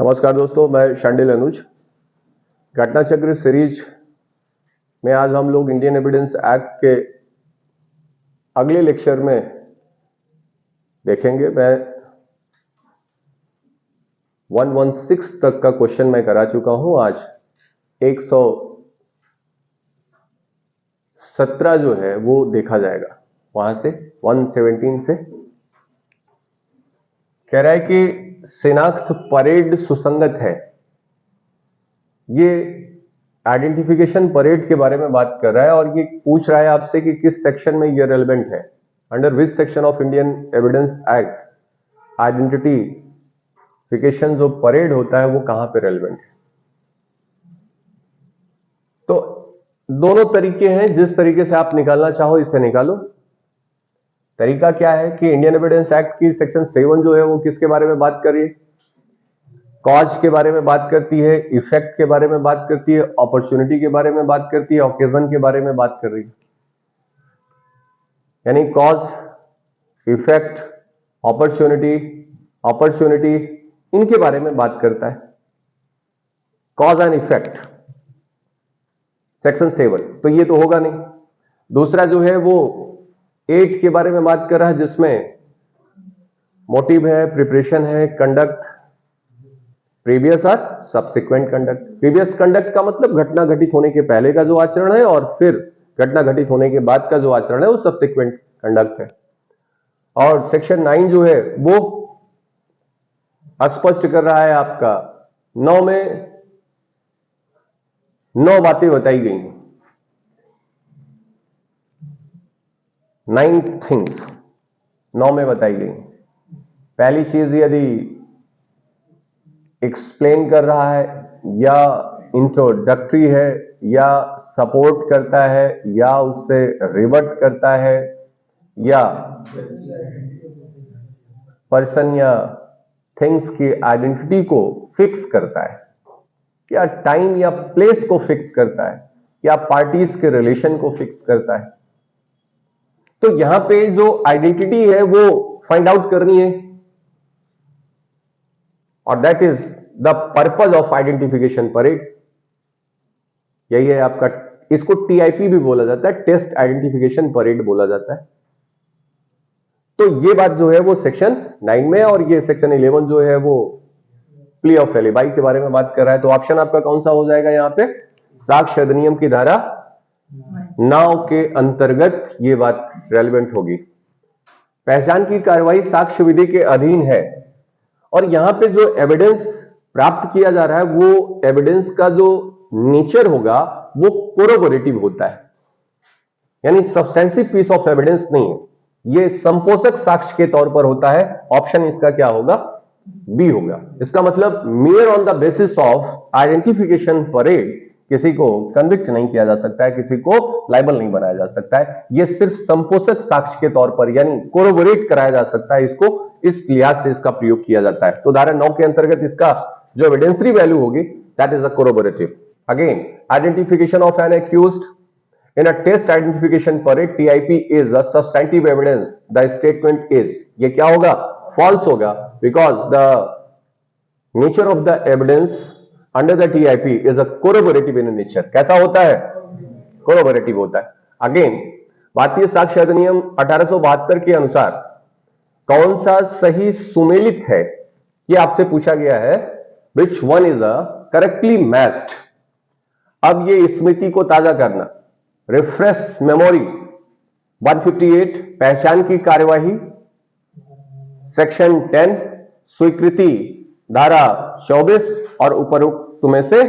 नमस्कार दोस्तों, मैं शांडिल अनुज। घटना चक्र सीरीज में आज हम लोग इंडियन एविडेंस एक्ट के अगले लेक्चर में देखेंगे। मैं 116 तक का क्वेश्चन मैं करा चुका हूं। आज 117 जो है वो देखा जाएगा। वहां से 117 से कह रहा है कि शिनाख्त परेड सुसंगत है। ये आइडेंटिफिकेशन परेड के बारे में बात कर रहा है और ये पूछ रहा है आपसे कि किस सेक्शन में ये रेलेवेंट है। Under which section of Indian Evidence act identification जो परेड होता है वो कहां पे रेलेवेंट है। तो दोनों तरीके हैं, जिस तरीके से आप निकालना चाहो इसे निकालो। तरीका क्या है कि इंडियन एविडेंस एक्ट की सेक्शन 7 जो है वो किसके बारे में बात कर रही है? कॉज के बारे में बात करती है, इफेक्ट के बारे में बात करती है, अपॉर्चुनिटी के बारे में बात करती है, ओकेजन के बारे में बात कर रही है। यानी कॉज, इफेक्ट, अपॉर्चुनिटी इनके बारे में बात करता है। कॉज एंड इफेक्ट सेक्शन 7, तो ये तो होगा नहीं। दूसरा जो है वो 8 के बारे में बात कर रहा है, जिसमें मोटिव है, प्रिपरेशन है, कंडक्ट, प्रीवियस और सब्सिक्वेंट कंडक्ट। प्रीवियस कंडक्ट का मतलब घटना घटित होने के पहले का जो आचरण है, और फिर घटना घटित होने के बाद का जो आचरण है वो सब्सिक्वेंट कंडक्ट है। और सेक्शन 9 जो है वो स्पष्ट कर रहा है आपका 9 में 9 बातें बताई गई हैं। 9 थिंग्स 9 में बताई गई। पहली चीज यदि एक्सप्लेन कर रहा है या इंट्रोडक्टरी है या सपोर्ट करता है या उससे रिवर्ट करता है या पर्सन या थिंग्स की आइडेंटिटी को फिक्स करता है या टाइम या प्लेस को फिक्स करता है या पार्टीज के रिलेशन को फिक्स करता है, तो यहां पे जो आइडेंटिटी है वो फाइंड आउट करनी है। और that is the purpose of identification parade. यही है आपका, इसको टीआईपी भी बोला जाता है, टेस्ट आइडेंटिफिकेशन परेड बोला जाता है। तो ये बात जो है वो सेक्शन 9 में, और ये सेक्शन 11 जो है वो प्ली ऑफ एलिबाई के बारे में बात कर रहा है। तो ऑप्शन आपका कौन सा हो जाएगा यहां पे? साक्ष्य अधिनियम की धारा 9 के अंतर्गत ये बात रेलेवेंट होगी। पहचान की कार्रवाई साक्ष्य विधि के अधीन है, और यहां पे जो एविडेंस प्राप्त किया जा रहा है वो एविडेंस का जो नेचर होगा वो कोरोबोरेटिव होता है, यानी सब्सटेंसिव पीस ऑफ एविडेंस नहीं है, ये संपोषक साक्ष्य के तौर पर होता है। ऑप्शन इसका क्या होगा? बी होगा। इसका मतलब mayor on the basis of identification parade किसी को कन्विक्ट नहीं किया जा सकता है, किसी को लायबल नहीं बनाया जा सकता है। यह सिर्फ संपोषक साक्ष्य के तौर पर यानी कोरोबोरेट कराया जा सकता है, इसको इस लिहाज से इसका प्रयोग किया जाता है। तो धारा 9 के अंतर्गत इसका जो एविडेंसरी वैल्यू होगी that is a corroborative. Again, identification of an accused in a test identification parade TIP is a substantive evidence, the statement is, ये क्या होगा? false होगा, because the nature of the evidence under the TIP is a corroborative in nature। कैसा होता है? corroborative होता है। Again, भारतीय साक्ष्य अधिनियम 1872 के अनुसार कौन सा सही सुमेलित है, ये आपसे पूछा गया है। which one is a correctly matched। अब ये स्मृति को ताजा करना, रिफ्रेश मेमोरी। 158 पहचान की कार्यवाही, सेक्शन 10 स्वीकृति, धारा 24 और उपरोक्त में से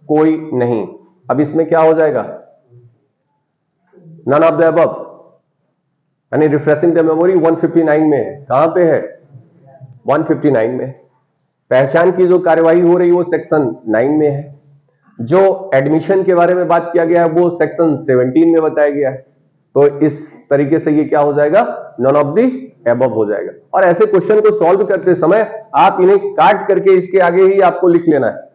कोई नहीं। अब इसमें क्या हो जाएगा? नन ऑफ द अबव, यानी रिफ्रेशिंग द मेमोरी 159 में है। कहां पे है? 159 में। पहचान की जो कार्यवाही हो रही है वो सेक्शन 9 में है। जो एडमिशन के बारे में बात किया गया है वो सेक्शन 17 में बताया गया है। तो इस तरीके से ये क्या हो जाएगा? नॉन ऑफ द एबव हो जाएगा। और ऐसे क्वेश्चन को सॉल्व करते समय आप इन्हें काट करके इसके आगे ही आपको लिख लेना है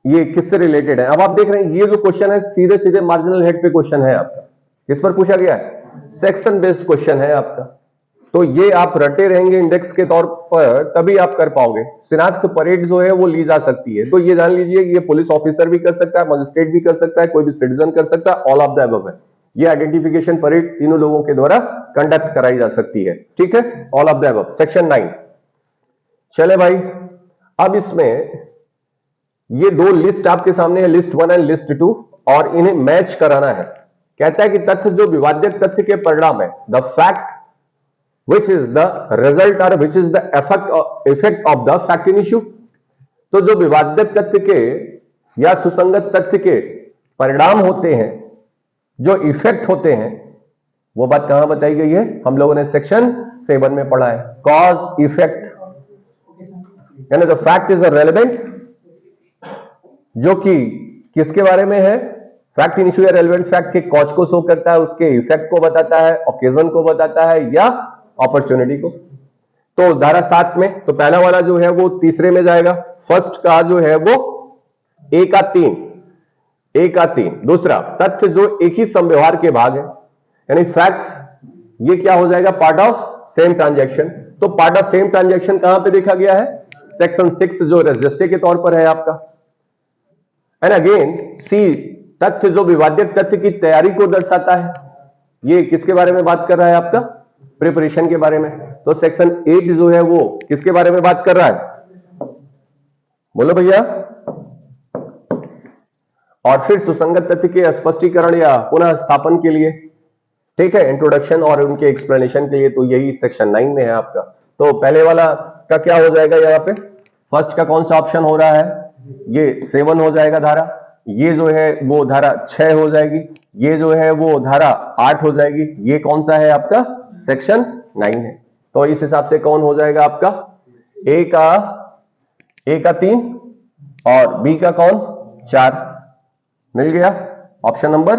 ये किससे रिलेटेड है। अब आप देख रहे हैं ये जो क्वेश्चन है सीधे सीधे मार्जिनल हेड पे क्वेश्चन है आपका। किस पर पूछा गया है? सेक्शन बेस्ड क्वेश्चन है आपका। तो ये आप रटे रहेंगे इंडेक्स के तौर पर, तभी आप कर पाओगे। शिनाख्त परेड जो है वो ली जा सकती है, तो ये जान लीजिए कि ये पुलिस ऑफिसर भी कर सकता है, मजिस्ट्रेट भी कर सकता है, कोई भी सिटीजन कर सकता है, ऑल ऑफ द अबव है। ये आइडेंटिफिकेशन परेड तीनों लोगों के द्वारा कंडक्ट कराई जा सकती है, ठीक है, all of the above, section 9। चले भाई, अब इसमें ये दो लिस्ट आपके सामने है, लिस्ट 1 एंड लिस्ट 2, और इन्हें मैच कराना है। कहता है कि तथ्य जो विवाद्य तथ्य के परिणाम है, the fact which is the result or which is the effect of the fact in issue। तो जो विवाद्य तथ्य के या सुसंगत तथ्य के परिणाम होते हैं, जो इफेक्ट होते हैं, वो बात कहां बताई गई है, हम लोगों ने सेक्शन 7 में पढ़ा है, कॉज इफेक्ट, यानी the fact is a relevant, जो कि किसके बारे में है, फैक्ट इन इश्यू या रेलेवेंट फैक्ट के कॉज को शो करता है, उसके इफेक्ट को बताता है, ओकेजन को बताता है, या अपॉर्चुनिटी को। तो धारा 7 में तो पहला वाला जो है वो तीसरे में जाएगा, फर्स्ट का जो है वो ए का 3, दूसरा तथ्य जो एक ही संव्यवहार के भाग है, यानी फैक्ट, ये क्या हो जाएगा, पार्ट ऑफ सेम ट्रांजैक्शन। तो पार्ट ऑफ सेम ट्रांजैक्शन कहां पे देखा गया है, सेक्शन 6 जो रजिस्टर के तौर पर है आपका। एंड अगेन सी, तथ्य जो विवाद्य तथ्य की तैयारी को दर्शाता है, ये किसके बारे में बात कर रहा है आपका, प्रिपरेशन के बारे में। तो सेक्शन 8 जो है वो किसके बारे में बात कर रहा है, बोलो भैया। और फिर सुसंगत तथ्य के स्पष्टीकरण या पुनः स्थापन के लिए, ठीक है, इंट्रोडक्शन और उनके एक्सप्लेनेशन के लिए, तो यही सेक्शन 9 में है आपका। तो पहले वाला का क्या हो जाएगा, यहां पे फर्स्ट का कौन सा ऑप्शन हो रहा है, ये 7 हो जाएगा धारा, ये जो है वो धारा 6 हो जाएगी, ये जो है वो धारा 8 हो जाएगी, ये कौन सा है आपका, सेक्शन 9 है। तो इस हिसाब से कौन हो जाएगा आपका, ए का 3 और बी का कौन 4, मिल गया ऑप्शन नंबर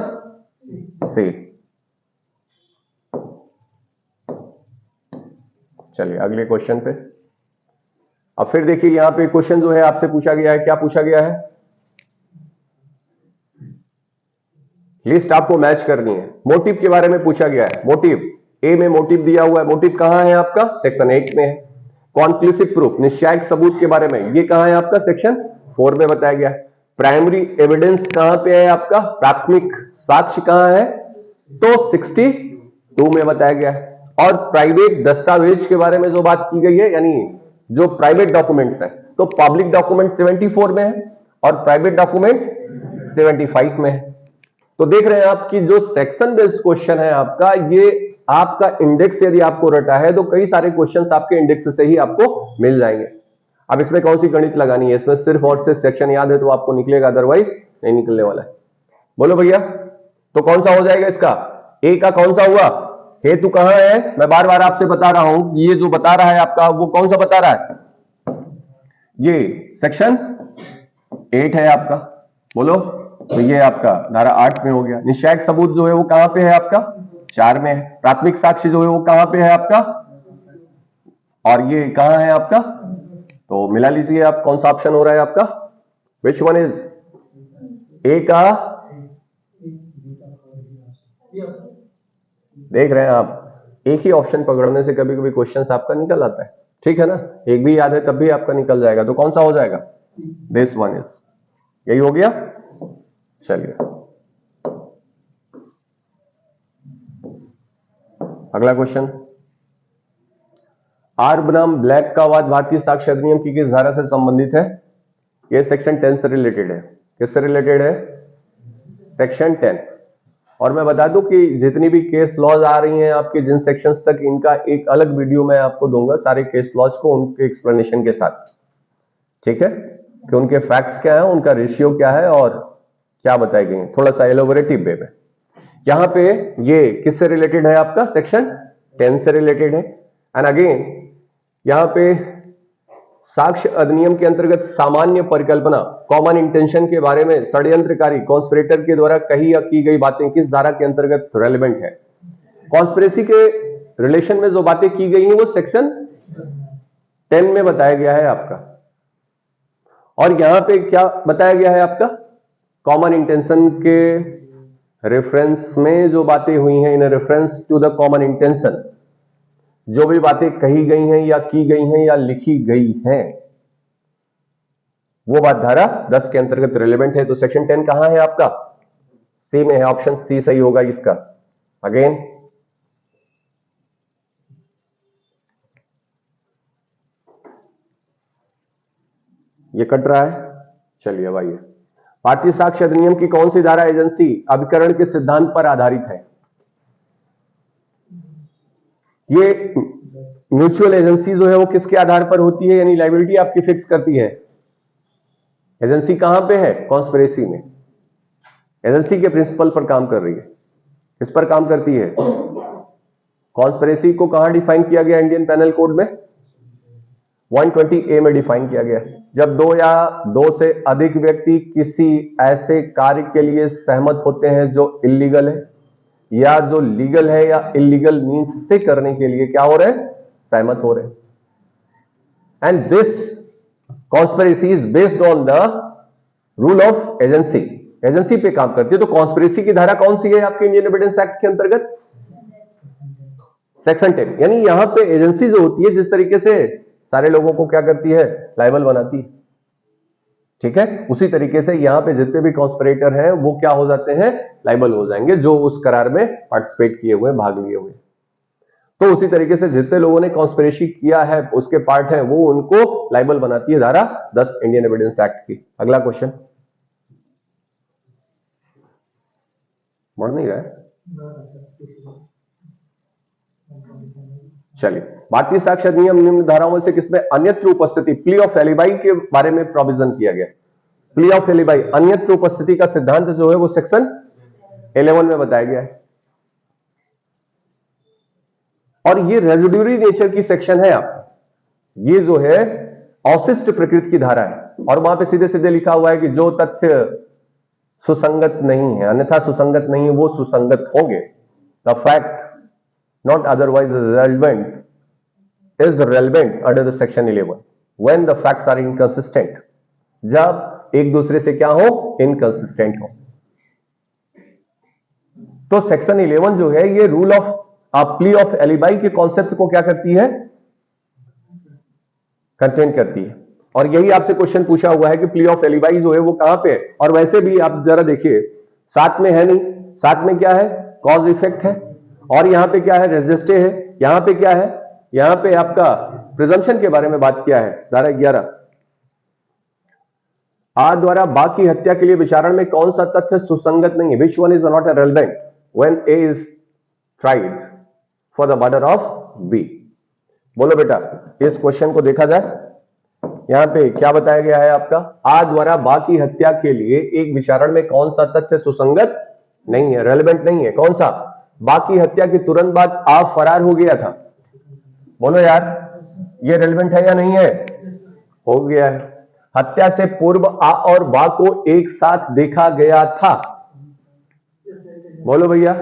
सी। चलिए अगले क्वेश्चन पे। अब फिर देखिए यहां पे क्वेश्चन जो है आपसे पूछा गया है, क्या पूछा गया है, लिस्ट आपको मैच करनी है, मोटिव के बारे में पूछा गया है। मोटिव ए में मोटिव दिया हुआ है, मोटिव कहां है आपका, सेक्शन 8 में है। कॉन्क्लूसिव प्रूफ, निश्चायक सबूत के बारे में, ये कहां है आपका, सेक्शन 4 में बताया गया है। प्राइमरी एविडेंस कहां पे है आपका, प्राथमिक साक्ष्य कहां है, तो 62 में बताया गया है। और प्राइवेट दस्तावेज के बारे में जो बात की गई है, यानी जो प्राइवेट डॉक्यूमेंट्स है, तो पब्लिक डॉक्यूमेंट 74 में है और प्राइवेट डॉक्यूमेंट 75 में है। तो देख रहे हैं आप कि जो सेक्शन बेस्ड क्वेश्चन है आपका, ये आपका इंडेक्स यदि आपको रटा है तो कई सारे क्वेश्चंस आपके इंडेक्स से ही आपको मिल जाएंगे। अब इसमें कौन सी गणित लगानी है, इसमें सिर्फ और सिर्फ सेक्शन याद है तो आपको निकलेगा, अदरवाइज नहीं निकलने वाला है। बोलो भैया, तो कौन सा हो जाएगा इसका, ए का कौन सा हुआ, हेतु कहां है, मैं बार बार आपसे बता रहा हूं, ये जो बता रहा है आपका वो कौन सा बता रहा है, ये सेक्शन 8 है आपका। बोलो, तो ये आपका धारा 8 में हो गया। निश्चायक सबूत जो है वो कहां पे है आपका, 4 में है। प्राथमिक साक्ष्य जो है वो कहां पे है आपका, और ये कहां है आपका, तो मिला लीजिए आप, कौन सा ऑप्शन हो रहा है आपका, विच वन इज, ए का, देख रहे हैं आप, एक ही ऑप्शन पकड़ने से कभी कभी क्वेश्चन आपका निकल आता है, ठीक है ना, एक भी याद है तब भी आपका निकल जाएगा। तो कौन सा हो जाएगा, दिस वन इज, यही हो गया। चलिए अगला क्वेश्चन, आर बनाम ब्लैक का वाद भारतीय साक्ष्य अधिनियम की किस धारा से संबंधित है, यह सेक्शन 10 से रिलेटेड है। किससे रिलेटेड है, सेक्शन 10। और मैं बता दूं कि जितनी भी केस लॉज आ रही हैं आपके जिन सेक्शंस तक, इनका एक अलग वीडियो मैं आपको दूंगा, सारे केस लॉज को उनके एक्सप्लेनेशन के साथ, ठीक है, कि उनके फैक्ट्स क्या है, उनका रेशियो क्या है और क्या बताई गई है, थोड़ा सा एलोबरेटिव वे में। यहां पे ये किससे रिलेटेड है आपका, सेक्शन 10 से रिलेटेड है। एंड अगेन यहां पे साक्ष्य अधिनियम के अंतर्गत सामान्य परिकल्पना, कॉमन इंटेंशन के बारे में षड्यंत्रकारी कॉन्स्पिरेटर के द्वारा कही या की गई बातें किस धारा के अंतर्गत रेलेवेंट है। कॉन्स्पिरेसी के रिलेशन में जो बातें की गई हैं वो सेक्शन 10 में बताया गया है आपका। और यहां पे क्या बताया गया है आपका, कॉमन इंटेंशन के रेफरेंस में जो बातें हुई हैं, in reference to the common intention, जो भी बातें कही गई हैं या की गई हैं या लिखी गई हैं वो बात धारा 10 के अंतर्गत रिलेवेंट है। तो सेक्शन 10 कहां है आपका? सी में है, ऑप्शन सी सही होगा इसका। अगेन ये कट रहा है, चलिए भाई। भारतीय साक्ष्य अधिनियम की कौन सी धारा एजेंसी अभिकरण के सिद्धांत पर आधारित है? ये म्यूचुअल एजेंसी जो है वो किसके आधार पर होती है, यानी लायबिलिटी आपकी फिक्स करती है। एजेंसी कहां पे है? कॉन्स्पिरेसी में। एजेंसी के प्रिंसिपल पर काम कर रही है। किस पर काम करती है? कॉन्स्पिरेसी को कहां डिफाइन किया गया इंडियन पेनल कोड में? 120A में डिफाइन किया गया है। जब दो या दो से अधिक व्यक्ति किसी ऐसे कार्य के लिए सहमत होते हैं जो इलीगल है या जो लीगल है या इलीगल मींस से करने के लिए क्या हो रहे हैं? सहमत हो रहे हैं। And this conspiracy is based on the rule of agency. Agency पे काम करती है। तो कॉन्स्पिरेसी की धारा कौन सी है आपके इंडियन एविडेंस एक्ट के अंतर्गत? सेक्शन 10। यानी यहां पे एजेंसी जो होती है जिस तरीके से सारे लोगों को क्या करती है? लायबल बनाती है। ठीक है, उसी तरीके से यहां पे जितने भी कॉन्स्पिरेटर हैं वो क्या हो जाते हैं? लायबल हो जाएंगे, जो उस करार में पार्टिसिपेट किए हुए, भाग लिए हुए। तो उसी तरीके से जितने लोगों ने कॉन्स्पिरेसी किया है उसके पार्ट है वो उनको लायबल बनाती है धारा 10 इंडियन एविडेंस एक्ट की। अगला क्वेश्चन बढ़ नहीं रहा है, चलिए। भारतीय साक्ष्य अधिनियम निम्न धाराओं में से किसमें अन्यत्र उपस्थिति प्ली ऑफ एलिबाई के बारे में प्रोविजन किया गया? प्ली ऑफ एलिबाई, अन्यत्र उपस्थिति का सिद्धांत जो है वो सेक्शन 11 में बताया गया है। और ये रेजिड्यूरी नेचर की सेक्शन है आपकी। ये जो है अवशिष्ट प्रकृति की धारा है और वहां पे सीधे सीधे लिखा हुआ है कि जो तथ्य सुसंगत नहीं है, अन्यथा सुसंगत नहीं है, वो सुसंगत होंगे। The fact not otherwise relevant is relevant under the section 11 when the facts are inconsistent। जब एक दूसरे से क्या हो? इनकंसिस्टेंट हो। तो सेक्शन 11 जो है ये rule of plea of alibi के कॉन्सेप्ट को क्या करती है? कंटेन करती है। और यही आपसे क्वेश्चन पूछा हुआ है कि प्ली ऑफ एलिबाई जो है वो कहां पे है। और वैसे भी आप जरा देखिए, साथ में है नहीं, साथ में क्या है? कॉज इफेक्ट है। और यहां पे क्या है? रेजिस्टे है। यहां पे क्या है? यहां पे आपका प्रिजम्पशन के बारे में बात किया है, धारा 11। आ द्वारा बा की हत्या के लिए विचारण में कौन सा तथ्य सुसंगत नहीं है? Which one is not relevant when A is tried for the murder of B? बोलो बेटा, इस क्वेश्चन को देखा जाए। यहां पे क्या बताया गया है आपका? आ द्वारा बा की हत्या के लिए एक विचारण में कौन सा तथ्य सुसंगत नहीं है, रेलेवेंट नहीं है? कौन सा? बाकी हत्या के तुरंत बाद आप फरार हो गया था। बोलो यार, ये रेलेवेंट है या नहीं है? हो गया है। हत्या से पूर्व आ और बा को एक साथ देखा गया था। बोलो भैया,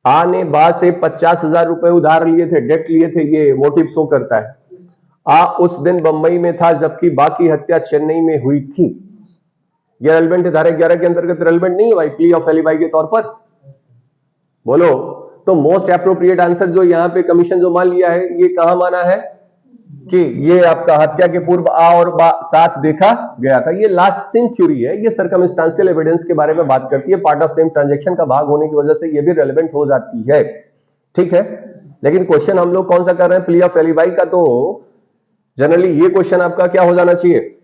आ ने बा से 50,000 रुपए उधार लिए थे, डेट लिए थे, ये मोटिव शो करता है। आ उस दिन बंबई में था जबकि बा की हत्या चेन्नई में हुई थी। यह रेलेवेंट है, धारा 11 के अंतर्गत रेलेवेंट नहीं है भाई, प्ली ऑफ एलिबाई के तौर पर। बोलो, तो मोस्ट एप्रोप्रिएट आंसर जो यहां पे कमीशन जो मान लिया है, ये कहां माना है कि ये आपका हत्या के पूर्व आ और बा साथ देखा गया था। ये लास्ट सीन थ्योरी है, ये सर्कमस्टेंशियल एविडेंस के बारे में बात करती है। पार्ट ऑफ सेम ट्रांजैक्शन का भाग होने की वजह से ये भी रेलेवेंट हो जाती है। ठीक है, लेकिन क्वेश्चन हम लोग कौन सा कर रहे हैं? प्ली ऑफ एलिबाई का। तो जनरली ये क्वेश्चन आपका क्या हो जाना चाहिए?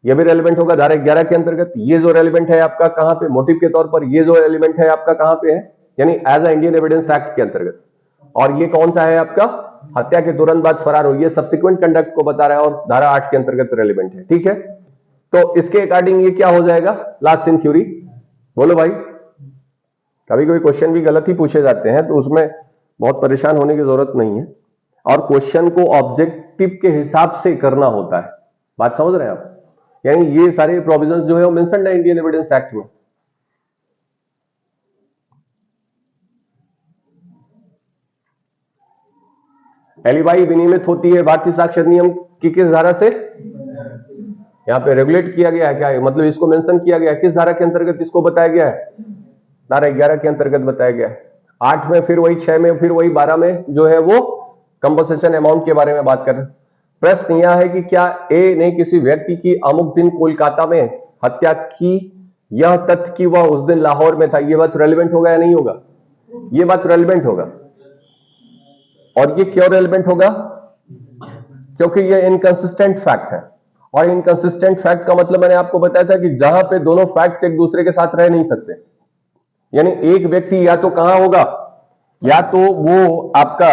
ये भी रेलेवेंट होगा धारा 11 के अंतर्गत। ये जो रेलेवेंट है आपका कहां पे? मोटिव के तौर पर। ये जो एलिमेंट है आपका कहां पे है? यानी as a Indian Evidence Act के अंतर्गत। और ये कौन सा है आपका? हत्या के तुरंत बाद फरार हो, ये सब्सिक्वेंट कंडक्ट को बता रहा है और धारा 8 के अंतर्गत रेलेवेंट है। ठीक है, तो इसके अकॉर्डिंग ये क्या हो जाएगा? Last seen theory. बोलो भाई, कभी कभी क्वेश्चन भी गलत ही पूछे जाते हैं तो उसमें बहुत परेशान होने की जरूरत नहीं है, और क्वेश्चन को ऑब्जेक्टिव के हिसाब से करना होता है। बात समझ रहे हैं आप? यानी ये सारे प्रोविजंस जो है वो मेंशन्ड है इंडियन एविडेंस एक्ट में। एलिबाई विनियमित होती है भारतीय साक्ष्य अधिनियम की किस धारा से? यहां पे रेगुलेट किया गया है क्या? मतलब इसको मेंशन किया गया है किस धारा के अंतर्गत? इसको बताया गया है धारा 11 के अंतर्गत बताया गया है। 8 में फिर वही, 6 में फिर वही, 12 में जो है वो कंपनसेशन अमाउंट के बारे में बात कर रहे हैं। प्रश्न यह है कि क्या ए ने किसी व्यक्ति की अमुक दिन कोलकाता में हत्या की, यह तथ्य कि वह उस दिन लाहौर में था, यह बात रेलिवेंट होगा या नहीं होगा? यह बात रेलिवेंट होगा। और ये क्यों रेलिवेंट होगा? क्योंकि यह इनकंसिस्टेंट फैक्ट है, और इनकंसिस्टेंट फैक्ट का मतलब मैंने आपको बताया था कि जहां पे दोनों फैक्ट्स एक दूसरे के साथ रह नहीं सकते, यानी एक व्यक्ति या तो कहां होगा, या तो वो आपका,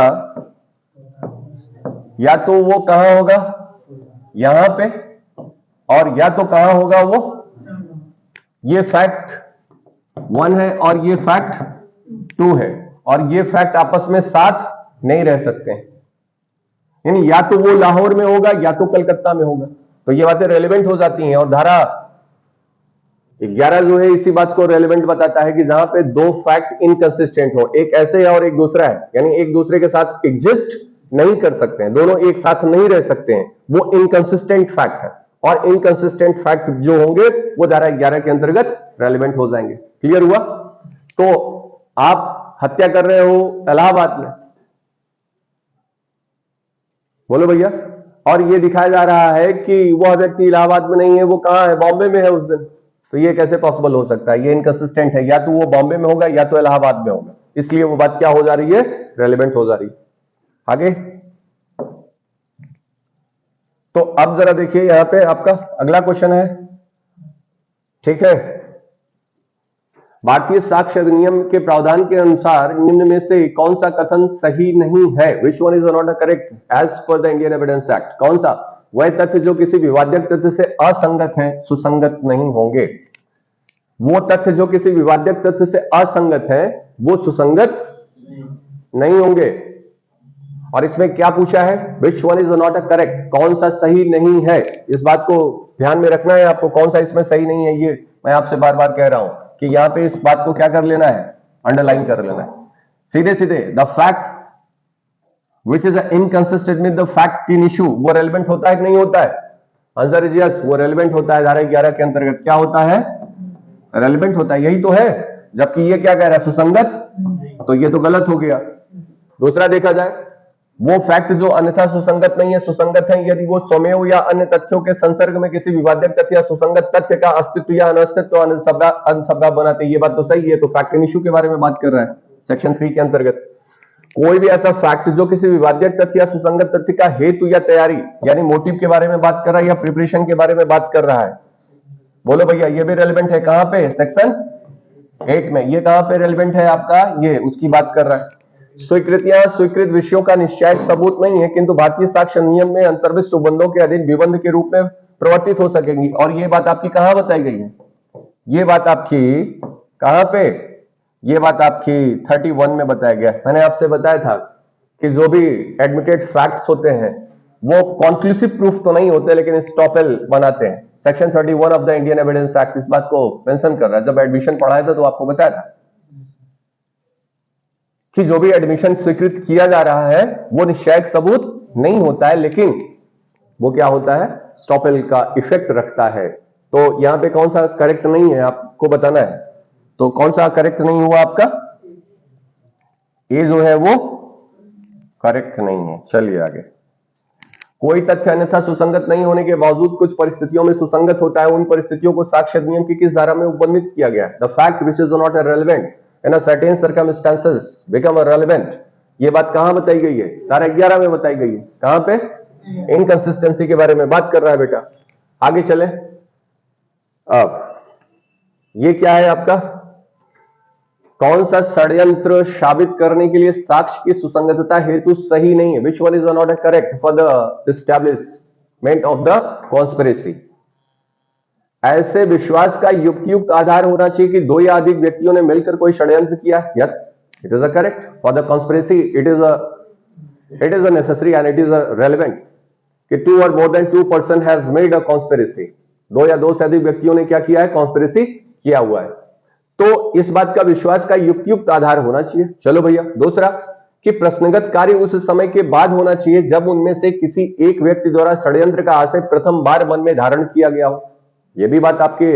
या तो वो कहां होगा यहां पे, और या तो कहां होगा वो, ये फैक्ट 1 है और ये फैक्ट 2 है, और ये फैक्ट आपस में साथ नहीं रह सकते हैं, यानी या तो वो लाहौर में होगा या तो कलकत्ता में होगा। तो ये बातें रेलेवेंट हो जाती हैं। और धारा 11 जो है इसी बात को रेलेवेंट बताता है कि जहां पे दो फैक्ट इनकंसिस्टेंट हो, एक ऐसे है और एक दूसरा है, यानी एक दूसरे के साथ एग्जिस्ट नहीं कर सकते हैं, दोनों एक साथ नहीं रह सकते हैं, वो इनकंसिस्टेंट फैक्ट है। और इनकंसिस्टेंट फैक्ट जो होंगे वो धारा 11 के अंतर्गत रेलेवेंट हो जाएंगे। क्लियर हुआ? तो आप हत्या कर रहे हो इलाहाबाद में, बोलो भैया, और ये दिखाया जा रहा है कि वह व्यक्ति इलाहाबाद में नहीं है, वो कहां है, बॉम्बे में है उस दिन। तो ये कैसे पॉसिबल हो सकता है? ये इनकंसिस्टेंट है, या तो वो बॉम्बे में होगा या तो इलाहाबाद में होगा, इसलिए वो बात क्या हो जा रही है, रेलेवेंट हो जा रही है। आगे तो अब जरा देखिए, यहां पे आपका अगला क्वेश्चन है, ठीक है। भारतीय साक्ष्य अधिनियम के प्रावधान के अनुसार निम्न में से कौन सा कथन सही नहीं है? Which one is not correct as per the Indian Evidence Act? कौन सा? वह तथ्य जो किसी विवाद्यक तथ्य से असंगत है, सुसंगत नहीं होंगे। वो तथ्य जो किसी विवाद्यक तथ्य से असंगत है वो सुसंगत नहीं होंगे। और इसमें क्या पूछा है? Which one is not correct, कौन सा सही नहीं है? इस बात को ध्यान में रखना है आपको, कौन सा इसमें सही नहीं है, ये मैं आपसे बार बार कह रहा हूं कि यहां पे इस बात को क्या कर लेना है, अंडरलाइन कर लेना है। सीधे सीधे the fact which is inconsistent with the fact in issue, वो रेलेवेंट होता है कि नहीं होता है? आंसर इज यस, वो रेलेवेंट होता है। धारा 11 के अंतर्गत क्या होता है? रेलेवेंट होता है, यही तो है। जबकि ये क्या कह रहा है, सुसंगत, तो ये तो गलत हो गया। दूसरा देखा जाए, वो फैक्ट जो अन्यथा सुसंगत नहीं है, सुसंगत है यदि वो स्वमेव या अन्य तथ्यों के संसर्ग में किसी विवाद्यक तथ्य या सुसंगत तथ्य का अस्तित्व या अनस्तित्व अनसभ्य बनाते हैं। ये बात तो सही है, तो फैक्ट इन इशू के बारे में बात कर रहा है सेक्शन 3 के अंतर्गत। कोई भी ऐसा फैक्ट जो किसी विवाद्यक तथ्य या सुसंगत तथ्य का हेतु या तैयारी यानी मोटिव के बारे में बात कर रहा है या प्रिपरेशन के बारे में बात कर रहा है, बोलो भैया, ये भी रेलिवेंट है। कहां पे? सेक्शन 8 में। ये कहां पे रेलिवेंट है आपका? ये उसकी बात कर रहा है। स्वीकृतियां स्वीकृत विषयों का निश्चयक सबूत नहीं है, किंतु भारतीय साक्ष्य नियम में अंतर्विष्ट बंधों के अधीन विबंध के रूप में प्रवर्तित हो सकेंगी। और ये बात आपकी कहां बताई गई है? ये बात आपकी कहां पे? ये बात आपकी 31 में बताया गया। मैंने आपसे बताया था कि जो भी एडमिटेड फैक्ट्स होते हैं वो कॉन्क्लूसिव प्रूफ तो नहीं होते, लेकिन स्टॉपेल बनाते हैं। Section 31 of the Indian Evidence act इस बात को मेंशन कर रहा है। जब एडमिशन पढ़ाया था तो आपको बताया था कि जो भी एडमिशन स्वीकृत किया जा रहा है वो निश्चयक सबूत नहीं होता है, लेकिन वो क्या होता है, स्टॉपेल का इफेक्ट रखता है। तो यहां पे कौन सा करेक्ट नहीं है आपको बताना है। तो कौन सा करेक्ट नहीं हुआ आपका? ये जो है वो करेक्ट नहीं है। चलिए आगे। कोई तथ्य अन्यथा सुसंगत नहीं होने के बावजूद कुछ परिस्थितियों में सुसंगत होता है, उन परिस्थितियों को साक्ष्य अधिनियम की किस धारा में उपबंधित किया गया है? The fact which is not relevant in a certain circumstances become relevant. ये बात कहां बताई गई है? धारा 11 में बताई गई है। कहां पे? इनकंसिस्टेंसी के बारे में बात कर रहा है बेटा। आगे चले। अब ये क्या है आपका? कौन सा षड्यंत्र साबित करने के लिए साक्ष्य की सुसंगतता हेतु सही नहीं है? Which one is not correct for the establishment of the conspiracy? ऐसे विश्वास का युक्त आधार होना चाहिए कि दो या अधिक व्यक्तियों ने मिलकर कोई षड्यंत्र किया। Yes, it is a correct for the conspiracy. It is a necessary and it is a relevant कि 2 और more than 2 person has made a conspiracy. दो या दो से अधिक व्यक्तियों ने क्या किया है? कॉन्स्पिरेसी किया हुआ है। तो इस बात का विश्वास का युक्त आधार होना चाहिए। चलो भैया। दूसरा कि प्रश्नगत कार्य उस समय के बाद होना चाहिए जब उनमें से किसी एक व्यक्ति द्वारा षड्यंत्र का आशय प्रथम बार मन में धारण किया गया हो। यह भी बात आपके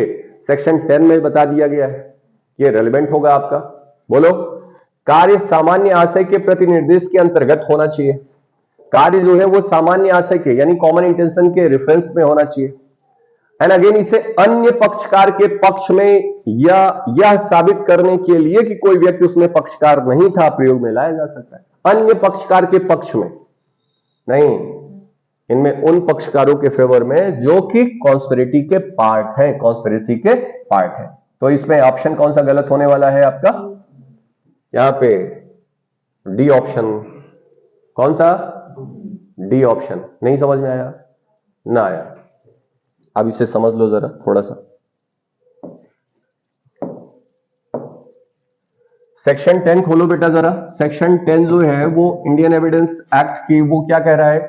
सेक्शन 10 में बता दिया गया है। यह रेलेवेंट होगा आपका। बोलो। कार्य सामान्य आशय के प्रति निर्देश के अंतर्गत होना चाहिए। कार्य जो है वो सामान्य आशय के यानी कॉमन इंटेंशन के रेफरेंस में होना चाहिए। एंड अगेन इसे अन्य पक्षकार के पक्ष में या यह साबित करने के लिए कि कोई व्यक्ति उसमें पक्षकार नहीं था प्रयोग में लाया जा सकता है। अन्य पक्षकार के पक्ष में नहीं, इनमें उन पक्षकारों के फेवर में जो कि कॉन्स्पिरेटी के पार्ट है, कॉन्स्पिरेसी के पार्ट है। तो इसमें ऑप्शन कौन सा गलत होने वाला है आपका? यहां पे डी ऑप्शन। कौन सा? D option. नहीं समझ में आया? ना आया? अब इसे समझ लो जरा थोड़ा सा। सेक्शन 10 खोलो बेटा जरा। सेक्शन 10 जो है वो इंडियन एविडेंस एक्ट की वो क्या कह रहा है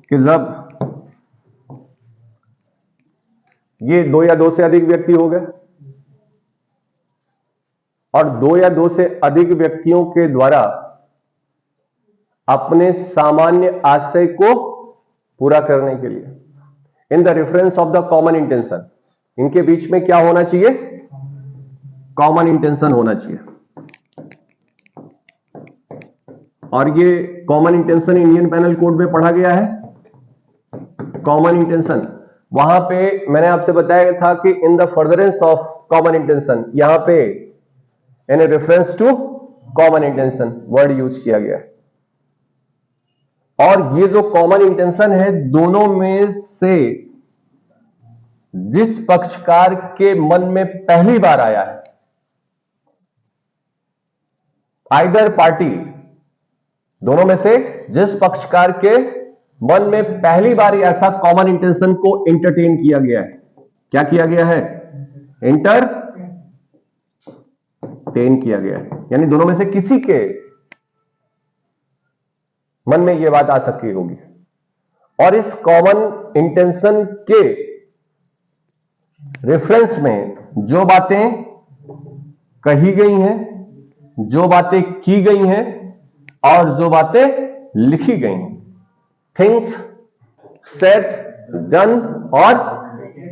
कि जब ये 2 या 2 से अधिक व्यक्ति हो गए और 2 या 2 से अधिक व्यक्तियों के द्वारा अपने सामान्य आशय को पूरा करने के लिए in the reference of the common intention, इनके बीच में क्या होना चाहिए? कॉमन इंटेंशन होना चाहिए। और ये common intention Indian Penal Code में पढ़ा गया है। कॉमन इंटेंशन वहां पे मैंने आपसे बताया था कि in the furtherance of common intention, यहां पे in reference to common intention word use किया गया है। और ये जो कॉमन इंटेंशन है दोनों में से जिस पक्षकार के मन में पहली बार आया है, आइदर पार्टी, दोनों में से जिस पक्षकार के मन में पहली बार ऐसा कॉमन इंटेंशन को एंटरटेन किया गया है, क्या किया गया है? एंटरटेन किया गया है। यानी दोनों में से किसी के मन में यह बात आ सकती होगी। और इस कॉमन इंटेंशन के रेफरेंस में जो बातें कही गई हैं, जो बातें की गई हैं और जो बातें लिखी गई हैं, थिंग्स सेड, डन और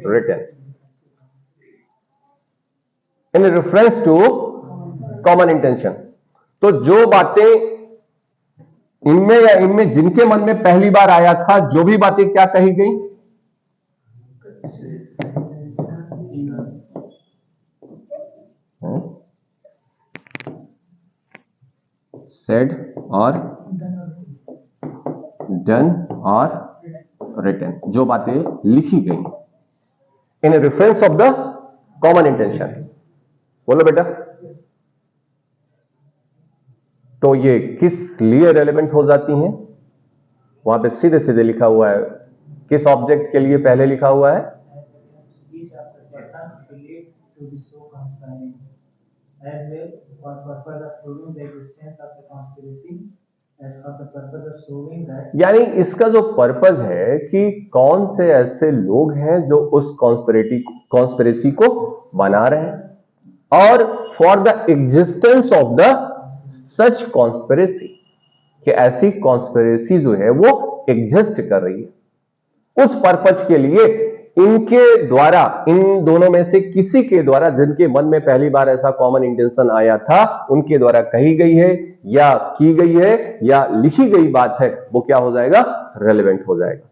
written in reference to common intention. तो जो बातें इनमें या इनमें जिनके मन में पहली बार आया था, जो भी बातें क्या कही गई? सेड और डन और रिटन, जो बातें लिखी गई in reference of the common intention. बोलो बेटा। तो ये किस लिए रेलेवेंट हो जाती हैं? वहां पे सीधे सीधे लिखा हुआ है। किस ऑब्जेक्ट के लिए पहले लिखा हुआ है? यानी इसका जो पर्पज है कि कौन से ऐसे लोग हैं जो उस कॉन्स्पिरेसी को बना रहे हैं और for the existence of the such conspiracy, कि ऐसी कॉन्स्पिरेसी जो है वो एग्जिस्ट कर रही है। उस पर्पज के लिए इनके द्वारा, इन दोनों में से किसी के द्वारा जिनके मन में पहली बार ऐसा कॉमन इंटेंशन आया था, उनके द्वारा कही गई है या की गई है या लिखी गई बात है, वो क्या हो जाएगा? रेलेवेंट हो जाएगा।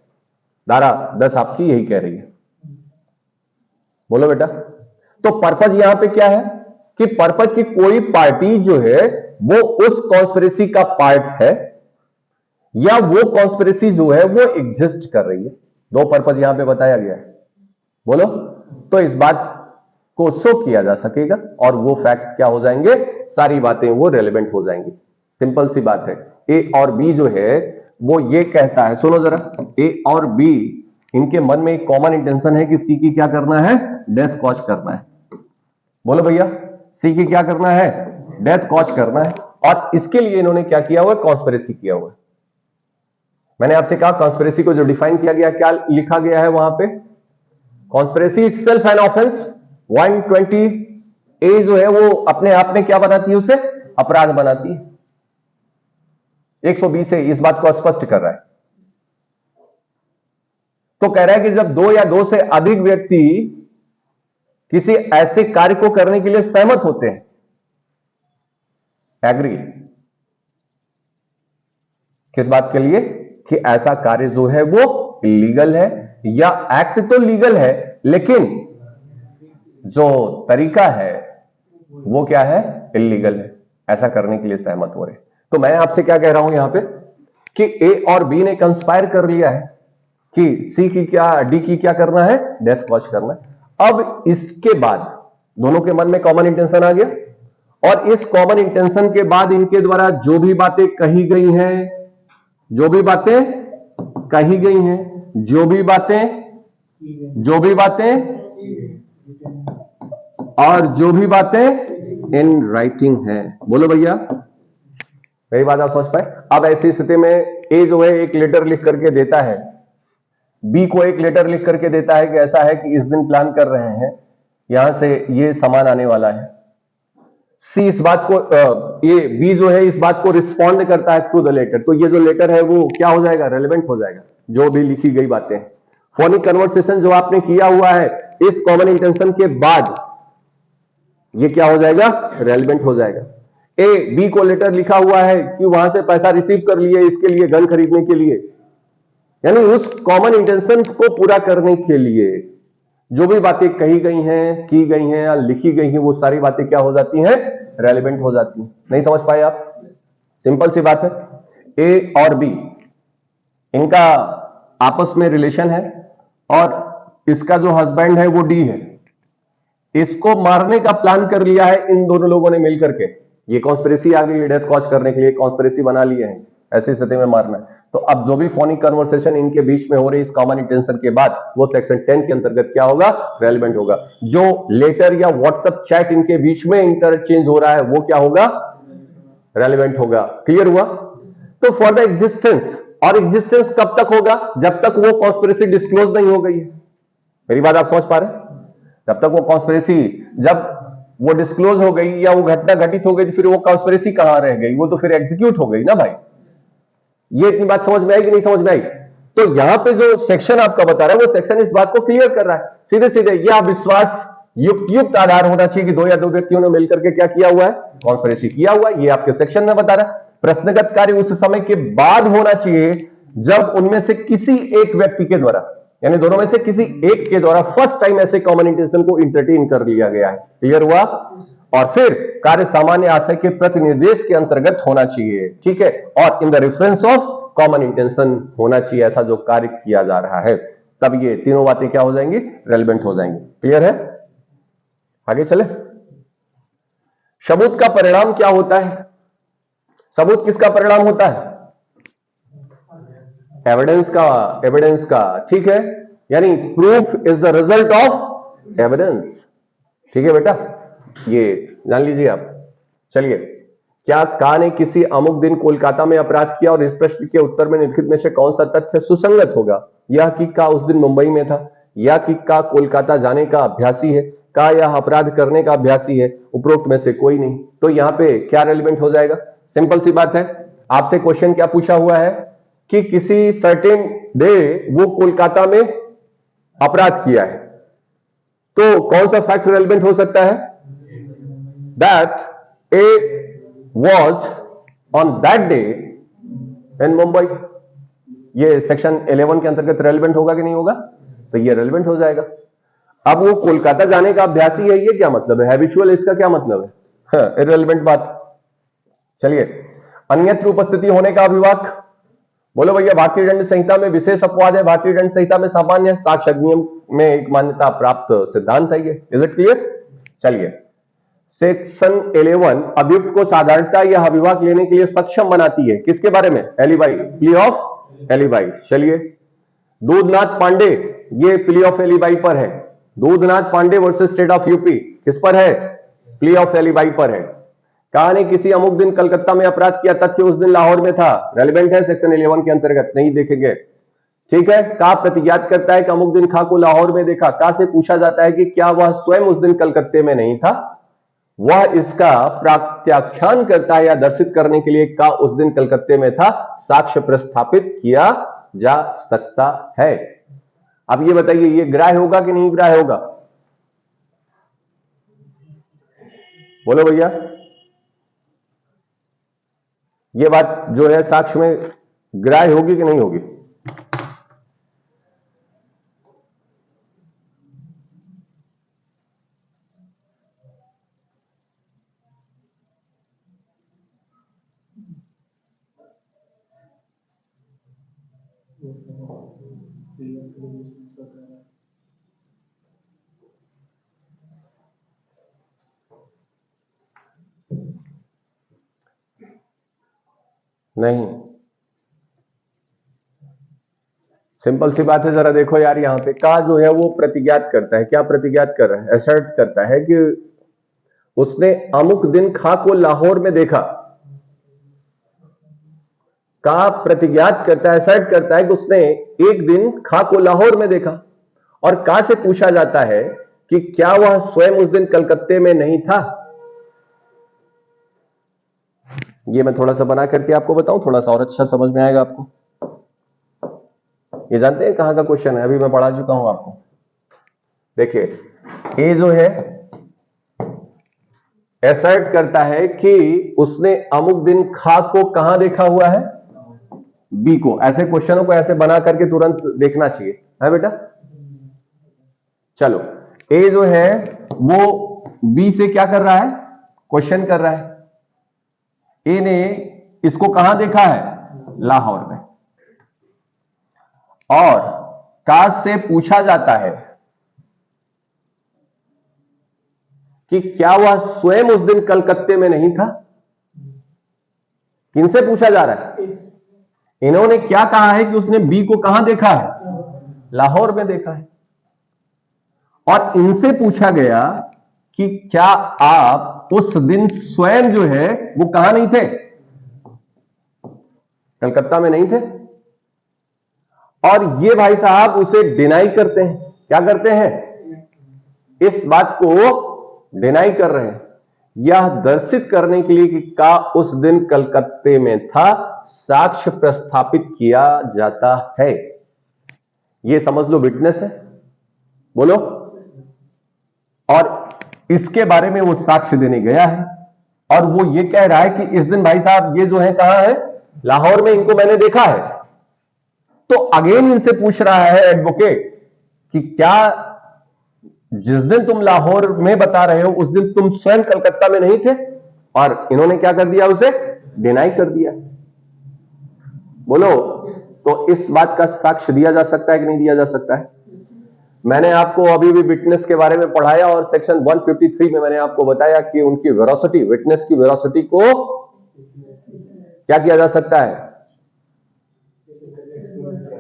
धारा 10 आपकी यही कह रही है। बोलो बेटा। तो पर्पज यहां पे क्या है कि पर्पज की कोई पार्टी जो है वो उस कॉन्स्पिरेसी का पार्ट है या वो कॉन्स्पिरेसी जो है वो एग्जिस्ट कर रही है। दो पर्पज यहां पे बताया गया है। बोलो। तो इस बात को शो किया जा सकेगा और वो फैक्ट्स क्या हो जाएंगे? सारी बातें वो रेलेवेंट हो जाएंगी। सिंपल सी बात है। ए और बी जो है वो ये कहता है, सुनो जरा, ए और बी इनके मन में एक कॉमन इंटेंशन है कि सी की क्या करना है? डेथ कॉज करना है। बोलो भैया, सी की क्या करना है? डेथ कॉज करना है। और इसके लिए इन्होंने क्या किया हुआ है? कॉन्स्पिरेसी किया हुआ है। मैंने आपसे कहा कॉन्स्पिरेसी को जो डिफाइन किया गया, क्या लिखा गया है वहां पे? Conspiracy itself an offence. 120A जो है वो अपने आप में क्या बनाती है? उसे अपराध बनाती है। 120A इस बात को स्पष्ट कर रहा है। तो कह रहा है कि जब 2 या 2 से अधिक व्यक्ति किसी ऐसे कार्य को करने के लिए सहमत होते हैं, एग्री, किस बात के लिए? कि ऐसा कार्य जो है वो इलीगल है, या एक्ट तो लीगल है लेकिन जो तरीका है वो क्या है, इलीगल है, ऐसा करने के लिए सहमत हो रहे। तो मैं आपसे क्या कह रहा हूं यहां पे कि ए और बी ने कंस्पायर कर लिया है कि सी की क्या, डी की क्या करना है, डेथ कॉज करना है। अब इसके बाद दोनों के मन में कॉमन इंटेंशन आ गया, और इस कॉमन इंटेंशन के बाद इनके द्वारा जो भी बातें कही गई हैं, जो भी बातें कही गई हैं, जो भी बातें और जो भी बातें इन राइटिंग है, बोलो भैया, मेरी बात आप समझ पाए। अब ऐसी स्थिति में ए जो है एक लेटर लिख करके देता है, बी को एक लेटर लिख करके देता है कि ऐसा है कि इस दिन प्लान कर रहे हैं, यहां से ये सामान आने वाला है। सी इस बात को ये बी जो है इस बात को रिस्पॉन्ड करता है थ्रू द लेटर, तो ये जो लेटर है वो क्या हो जाएगा, रेलेवेंट हो जाएगा, जो भी लिखी गई बातें। फोनिक कन्वर्सेशन जो आपने किया हुआ है इस कॉमन इंटेंशन के बाद, ये क्या हो जाएगा, रेलेवेंट हो जाएगा। ए बी को लेटर लिखा हुआ है कि वहां से पैसा रिसीव कर लिए इसके लिए, गन खरीदने के लिए, यानी उस कॉमन इंटेंशन को पूरा करने के लिए जो भी बातें कही गई हैं, की गई हैं या लिखी गई हैं, वो सारी बातें क्या हो जाती हैं, रेलेवेंट हो जाती हैं। नहीं समझ पाए आप? सिंपल सी बात है, ए और बी इनका आपस में रिलेशन है, और इसका जो हस्बैंड है वो डी है, इसको मारने का प्लान कर लिया है इन दोनों लोगों ने मिलकर के। ये कॉन्स्पिरेसी आ गई, डेथ कॉज करने के लिए कॉन्स्पिरेसी बना लिए हैं, ऐसी स्थिति में मारना है। तो अब जो भी फोनिक कन्वर्सेशन इनके बीच में हो रही इस कॉमन इंटेंशन के बाद, वो सेक्शन 10 के अंतर्गत क्या होगा, रेलेवेंट होगा। जो लेटर या व्हाट्सएप चैट इनके बीच में इंटरचेंज हो रहा है वो क्या होगा, रेलेवेंट होगा। क्लियर हुआ? तो फॉर द एग्जिस्टेंस, और एग्जिस्टेंस कब तक होगा, जब तक वो कॉन्स्पिरेसी डिस्क्लोज नहीं हो गई है। मेरी बात आप समझ पा रहे हैं? जब तक वो कॉन्स्पिरेसी, जब वो डिस्क्लोज हो गई या वो घटना घटित हो गई, तो फिर वो कॉन्स्पिरेसी कहां रह गई, वो तो फिर एग्जीक्यूट हो गई ना भाई। ये इतनी बात समझ में आई कि नहीं समझ में आई? तो यहां पे जो सेक्शन आपका बता रहा है वो सेक्शन इस बात को क्लियर कर रहा है सीधे सीधे, यह विश्वास युक्त आधार होना चाहिए कि दो या दो व्यक्तियों ने मिलकर के क्या किया हुआ है, कॉन्स्पिरेसी किया हुआ है। ये आपके सेक्शन में बता रहा है। प्रश्नगत कार्य उस समय के बाद होना चाहिए जब उनमें से किसी एक व्यक्ति के द्वारा, यानी दोनों में से किसी एक के द्वारा फर्स्ट टाइम ऐसे कॉमन इंटेंशन को इंटरटेन कर लिया गया है। क्लियर हुआ? और फिर कार्य सामान्य आशय के प्रतिनिर्देश के अंतर्गत होना चाहिए, ठीक है, और in the reference of common intention होना चाहिए ऐसा जो कार्य किया जा रहा है, तब ये तीनों बातें क्या हो जाएंगी, रेलेवेंट हो जाएंगी। क्लियर है? आगे चले। सबूत का परिणाम क्या होता है? सबूत किसका परिणाम होता है? एविडेंस का, ठीक है, यानी proof is the result of evidence. ठीक है बेटा, ये जान लीजिए आप। चलिए, क्या का ने किसी अमुक दिन कोलकाता में अपराध किया, और इस प्रश्न के उत्तर में निम्नलिखित में से कौन सा तथ्य सुसंगत होगा? यह कि का उस दिन मुंबई में था, या कि का कोलकाता जाने का अभ्यासी है, का यह अपराध करने का अभ्यासी है, उपरोक्त में से कोई नहीं। तो यहां पे क्या रेलेवेंट हो जाएगा? सिंपल सी बात है, आपसे क्वेश्चन क्या पूछा हुआ है कि किसी सर्टेन डे वो कोलकाता में अपराध किया है, तो कौन सा फैक्ट रेलेवेंट हो सकता है? That A was on that day in Mumbai. ये सेक्शन 11 के अंतर्गत रेलेवेंट होगा कि नहीं होगा? तो ये रेलेवेंट हो जाएगा। अब वो कोलकाता जाने का अभ्यासी है, ये क्या मतलब है? हैबिचुअल, इसका क्या मतलब है? इररेलेवेंट बात। चलिए, अन्यत्र उपस्थिति होने का अभिवाक। बोलो भैया, भारतीय दंड संहिता में विशेष अपवाद है, भारतीय दंड संहिता में सामान्य, साक्ष्य अधिनियम में एक मान्यता प्राप्त सिद्धांत है ये। Is it clear? चलिए, सेक्शन 11 अभियुक्त को साधारणता या अभिवाक लेने के लिए सक्षम बनाती है। किसके बारे में? Alibi, plea of alibi. चलिए, दूधनाथ पांडे, ये प्ली ऑफ एलिबाई पर है। Dudhnath Pandey versus state of UP किस पर है? प्ली ऑफ एलिबाई पर है। कहा ने किसी अमुक दिन कलकत्ता में अपराध किया, तथ्य उस दिन लाहौर में था, रेलेवेंट है सेक्शन 11 के अंतर्गत, नहीं देखेंगे, ठीक है। का प्रतिज्ञात करता है कि अमुक दिन खा को लाहौर में देखा। का से पूछा जाता है कि क्या वह स्वयं उस दिन कलकत्ते में नहीं था? वह इसका प्रत्याख्यान करता है या दर्शित करने के लिए का उस दिन कलकत्ते में था, साक्ष्य प्रस्थापित किया जा सकता है। अब ये बताइए, ये ग्राह्य होगा कि नहीं ग्राह्य होगा? बोलो भैया। ये बात जो है साक्ष्य में ग्राह्य होगी कि नहीं होगी? नहीं, सिंपल सी बात है। जरा देखो यार, यहां पे का जो है वो प्रतिज्ञात करता है। क्या प्रतिज्ञात कर रहा है? असर्ट करता है कि उसने अमुक दिन खा को लाहौर में देखा। का प्रतिज्ञात करता है, असर्ट करता है कि उसने एक दिन खा को लाहौर में देखा। और का से पूछा जाता है कि क्या वह स्वयं उस दिन कलकत्ते में नहीं था। ये मैं थोड़ा सा बना करके आपको बताऊं, थोड़ा सा और अच्छा समझ में आएगा आपको। ये जानते हैं कहां का क्वेश्चन है? अभी मैं पढ़ा चुका हूं आपको। देखिए, ए जो है असर्ट करता है कि उसने अमुक दिन खा को कहां देखा हुआ है? बी को। ऐसे क्वेश्चनों को ऐसे बना करके तुरंत देखना चाहिए, है बेटा। चलो, ए जो है वो बी से क्या कर रहा है? क्वेश्चन कर रहा है। ए ने इसको कहां देखा है? लाहौर में। और काश से पूछा जाता है कि क्या वह स्वयं उस दिन कलकत्ते में नहीं था। किनसे पूछा जा रहा है? इन्होंने क्या कहा है कि उसने बी को कहां देखा है? लाहौर में देखा है। और इनसे पूछा गया कि क्या आप उस दिन स्वयं जो है वो कहां नहीं थे? कलकत्ता में नहीं थे। और ये भाई साहब उसे डिनाई करते हैं। क्या करते हैं? इस बात को डिनाई कर रहे हैं, यह दर्शित करने के लिए कि का उस दिन कलकत्ते में था, साक्ष्य प्रस्थापित किया जाता है। यह समझ लो विटनेस है। बोलो। और इसके बारे में वो साक्ष्य देने गया है और वो ये कह रहा है कि इस दिन भाई साहब ये जो है कहां है? लाहौर में, इनको मैंने देखा है। तो अगेन इनसे पूछ रहा है एडवोकेट कि क्या जिस दिन तुम लाहौर में बता रहे हो उस दिन तुम स्वयं कलकत्ता में नहीं थे? और इन्होंने क्या कर दिया? उसे डिनाई कर दिया। बोलो। तो इस बात का साक्ष्य दिया जा सकता है कि नहीं दिया जा सकता है? मैंने आपको अभी भी विटनेस के बारे में पढ़ाया और सेक्शन 153 में मैंने आपको बताया कि उनकी वेरोसिटी, विटनेस की वेरोसिटी को क्या किया जा सकता है?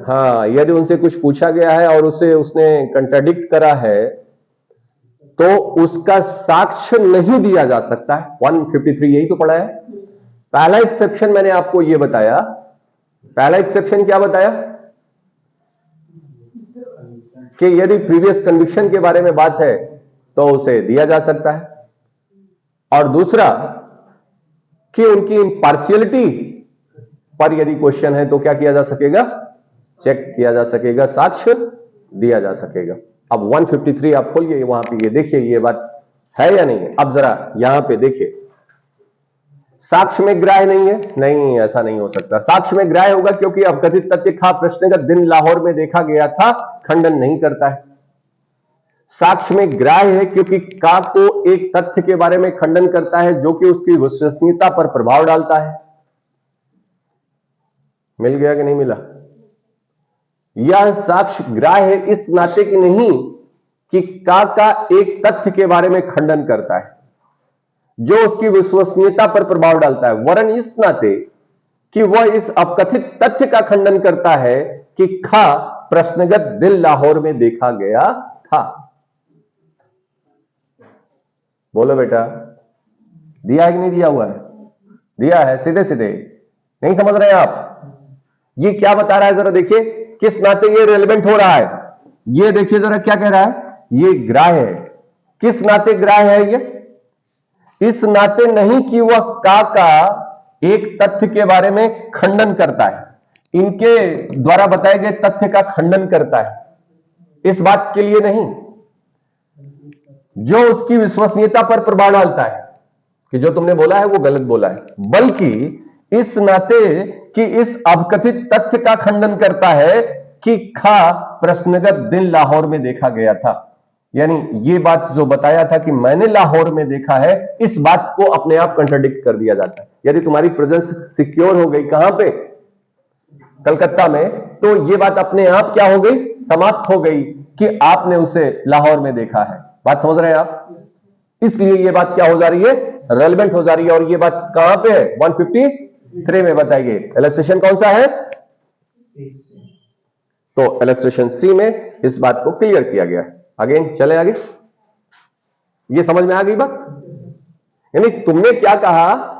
हाँ, यदि उनसे कुछ पूछा गया है और उसे उसने कंट्राडिक्ट करा है तो उसका साक्ष्य नहीं दिया जा सकता है। 153 यही तो पढ़ा है। पहला एक्सेप्शन मैंने आपको यह बताया। पहला एक्सेप्शन क्या बताया? कि यदि प्रीवियस कन्विक्शन के बारे में बात है तो उसे दिया जा सकता है। और दूसरा कि उनकी इम्पार्शियलिटी पर यदि क्वेश्चन है तो क्या किया जा सकेगा? चेक किया जा सकेगा, साक्ष्य दिया जा सकेगा। अब 153 आप खोलिए, वहां पे ये देखिए ये बात है या नहीं है। अब जरा यहां पे देखिए, साक्ष्य में ग्राह्य नहीं है। नहीं, ऐसा नहीं हो सकता। साक्ष्य में ग्राह्य होगा क्योंकि अवकथित तथ्य खा प्रश्न दिन लाहौर में देखा गया था खंडन नहीं करता है। साक्ष्य में ग्राह्य है क्योंकि का को एक तथ्य के बारे में खंडन करता है जो कि उसकी विश्वसनीयता पर प्रभाव डालता है। मिल गया कि नहीं मिला? यह साक्ष्य ग्राह्य है इस नाते की नहीं कि का एक तथ्य के बारे में खंडन करता है जो उसकी विश्वसनीयता पर प्रभाव डालता है, वरन इस नाते कि वह इस अपकथित तथ्य का खंडन करता है कि खा प्रश्नगत दिल लाहौर में देखा गया था। बोलो बेटा, दिया है कि नहीं दिया हुआ है? दिया है, सीधे सीधे। नहीं समझ रहे हैं आप? ये क्या बता रहा है जरा देखिए, किस नाते ये रेलेवेंट हो रहा है। ये देखिए जरा क्या कह रहा है, ये ग्राह्य है। किस नाते ग्राह्य है ये? इस नाते नहीं कि वह का एक तथ्य के बारे में खंडन करता है, इनके द्वारा बताए गए तथ्य का खंडन करता है, इस बात के लिए नहीं जो उसकी विश्वसनीयता पर प्रभाव डालता है कि जो तुमने बोला है वो गलत बोला है, बल्कि इस नाते कि इस अवकथित तथ्य का खंडन करता है कि खा प्रश्नगत दिन लाहौर में देखा गया था। यानी ये बात जो बताया था कि मैंने लाहौर में देखा है, इस बात को अपने आप कंट्राडिक्ट कर दिया जाता है। यदि तुम्हारी प्रेजेंस सिक्योर हो गई कहां पे, कलकत्ता में, तो ये बात अपने आप क्या हो गई, समाप्त हो गई कि आपने उसे लाहौर में देखा है। बात समझ रहे हैं आप? इसलिए ये बात क्या हो जा रही है, रेलेवेंट हो जा रही है। और ये बात कहां पे है, 153 में बताइए। इलस्ट्रेशन कौन सा है, तो इलस्ट्रेशन सी में इस बात को क्लियर किया गया। अगेन चले आगे, ये समझ में आ गई बात। यानी तुमने क्या कहा,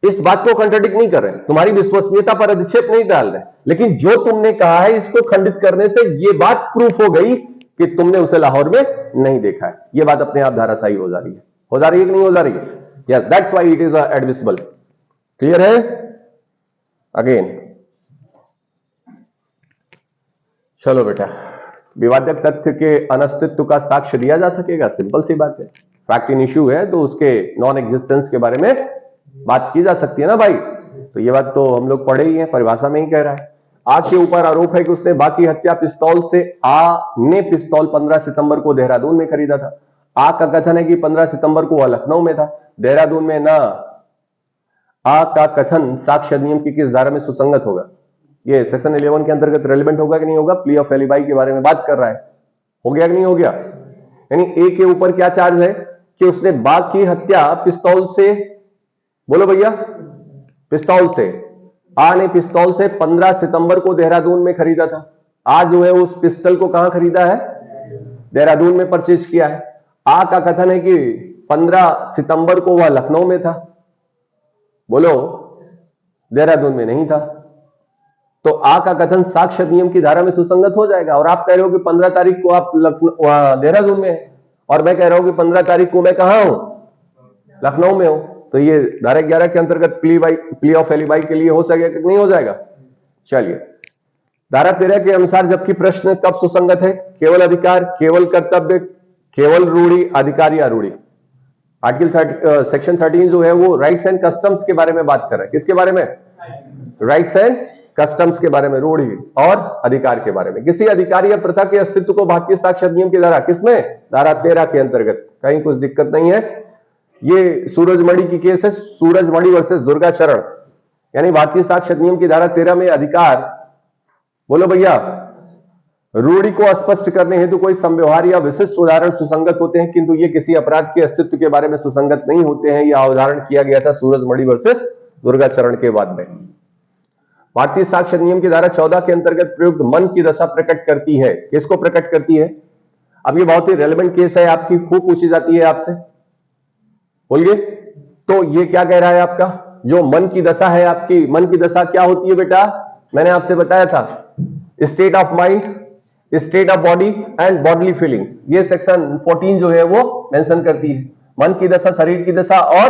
इस बात को कंट्राडिक्ट नहीं कर रहे, तुम्हारी विश्वसनीयता पर अधिक्षेप नहीं डाल रहे, लेकिन जो तुमने कहा है इसको खंडित करने से यह बात प्रूफ हो गई कि तुमने उसे लाहौर में नहीं देखा है। यह बात अपने आप धाराशायी हो जा रही है। हो जा रही है कि नहीं हो जा रही है? Yes, that's why it is admissible. Clear है? अगेन चलो बेटा, विवादक तथ्य के अनस्तित्व का साक्ष्य दिया जा सकेगा, सिंपल सी बात है। फैक्ट इन इश्यू है तो उसके नॉन एग्जिस्टेंस के बारे में बात की जा सकती है ना भाई। तो ये बात तो हम लोग पढ़े ही हैं, परिभाषा में ही कह रहा है। आ के ऊपर आरोप है कि उसने बा की हत्या पिस्तौल से, आ ने पिस्तौल 15 सितंबर को देहरादून में खरीदा था। आ का कथन है कि 15 सितंबर को वह लखनऊ में था, देहरादून में ना। आ का कथन साक्ष्य अधिनियम की किस धारा में सुसंगत होगा? ये सेक्शन 11 के अंतर्गत रेलेवेंट होगा कि नहीं होगा? प्ली ऑफ एलिबाई के बारे में बात कर रहा है, हो गया कि नहीं हो गया? यानी ए के ऊपर क्या चार्ज है कि उसने बा की हत्या पिस्तौल से, बोलो भैया, पिस्तौल से, आ ने पिस्तौल से 15 सितंबर को देहरादून में खरीदा था। आ जो है उस पिस्टल को कहां खरीदा है, देहरादून में परचेज किया है। आ का कथन है कि 15 सितंबर को वह लखनऊ में था, बोलो देहरादून में नहीं था। तो आ का कथन साक्ष्य नियम की धारा में सुसंगत हो जाएगा। और आप कह रहे हो कि 15 तारीख को आप देहरादून में है, और मैं कह रहा हूं कि 15 तारीख को मैं कहां हूं, लखनऊ में हूं। तो ये धारा 11 के अंतर्गत प्ली ऑफ एलिबाई के लिए हो सकेगा कि नहीं हो जाएगा? चलिए, धारा 13 के अनुसार जबकि प्रश्न कब सुसंगत है, केवल अधिकार, केवल कर्तव्य, केवल रूढ़ी, अधिकार या रूढ़ी। आर्टिकल सेक्शन 13 जो है वो राइट्स एंड कस्टम्स के बारे में बात कर रहा है। किसके बारे में? राइट्स एंड कस्टम्स के बारे में, रूढ़ी और अधिकार के बारे में। किसी अधिकार या प्रथा के अस्तित्व को भारतीय साक्ष्य अधिनियम की धारा, किसमें, धारा 13 के अंतर्गत, कहीं कुछ दिक्कत नहीं है। ये सूरजमणि की केस है, सूरजमणि वर्सेस दुर्गा शरण। यानी भारतीय साक्ष्य अधिनियम की धारा 13 में अधिकार, बोलो भैया, रूढ़ी को स्पष्ट करने हेतु कोई संव्यवहार या विशिष्ट उदाहरण सुसंगत होते हैं, किंतु ये किसी अपराध के अस्तित्व के बारे में सुसंगत नहीं होते हैं। यह उदाहरण किया गया था सूरजमणि वर्सेस दुर्गा शरण के बाद में। भारतीय साक्ष्य अधिनियम की धारा 14 के अंतर्गत प्रयुक्त मन की दशा प्रकट करती है। किसको प्रकट करती है? अब ये बहुत ही रेलेवेंट केस है, आपकी खूब पूछी जाती है आपसे, बोलिए। तो ये क्या कह रहा है आपका, जो मन की दशा है आपकी, मन की दशा क्या होती है बेटा? मैंने आपसे बताया था, state of mind, state of body and bodily feelings. ये सेक्शन 14 जो है वो मेंशन करती है। मन की दशा, शरीर की दशा और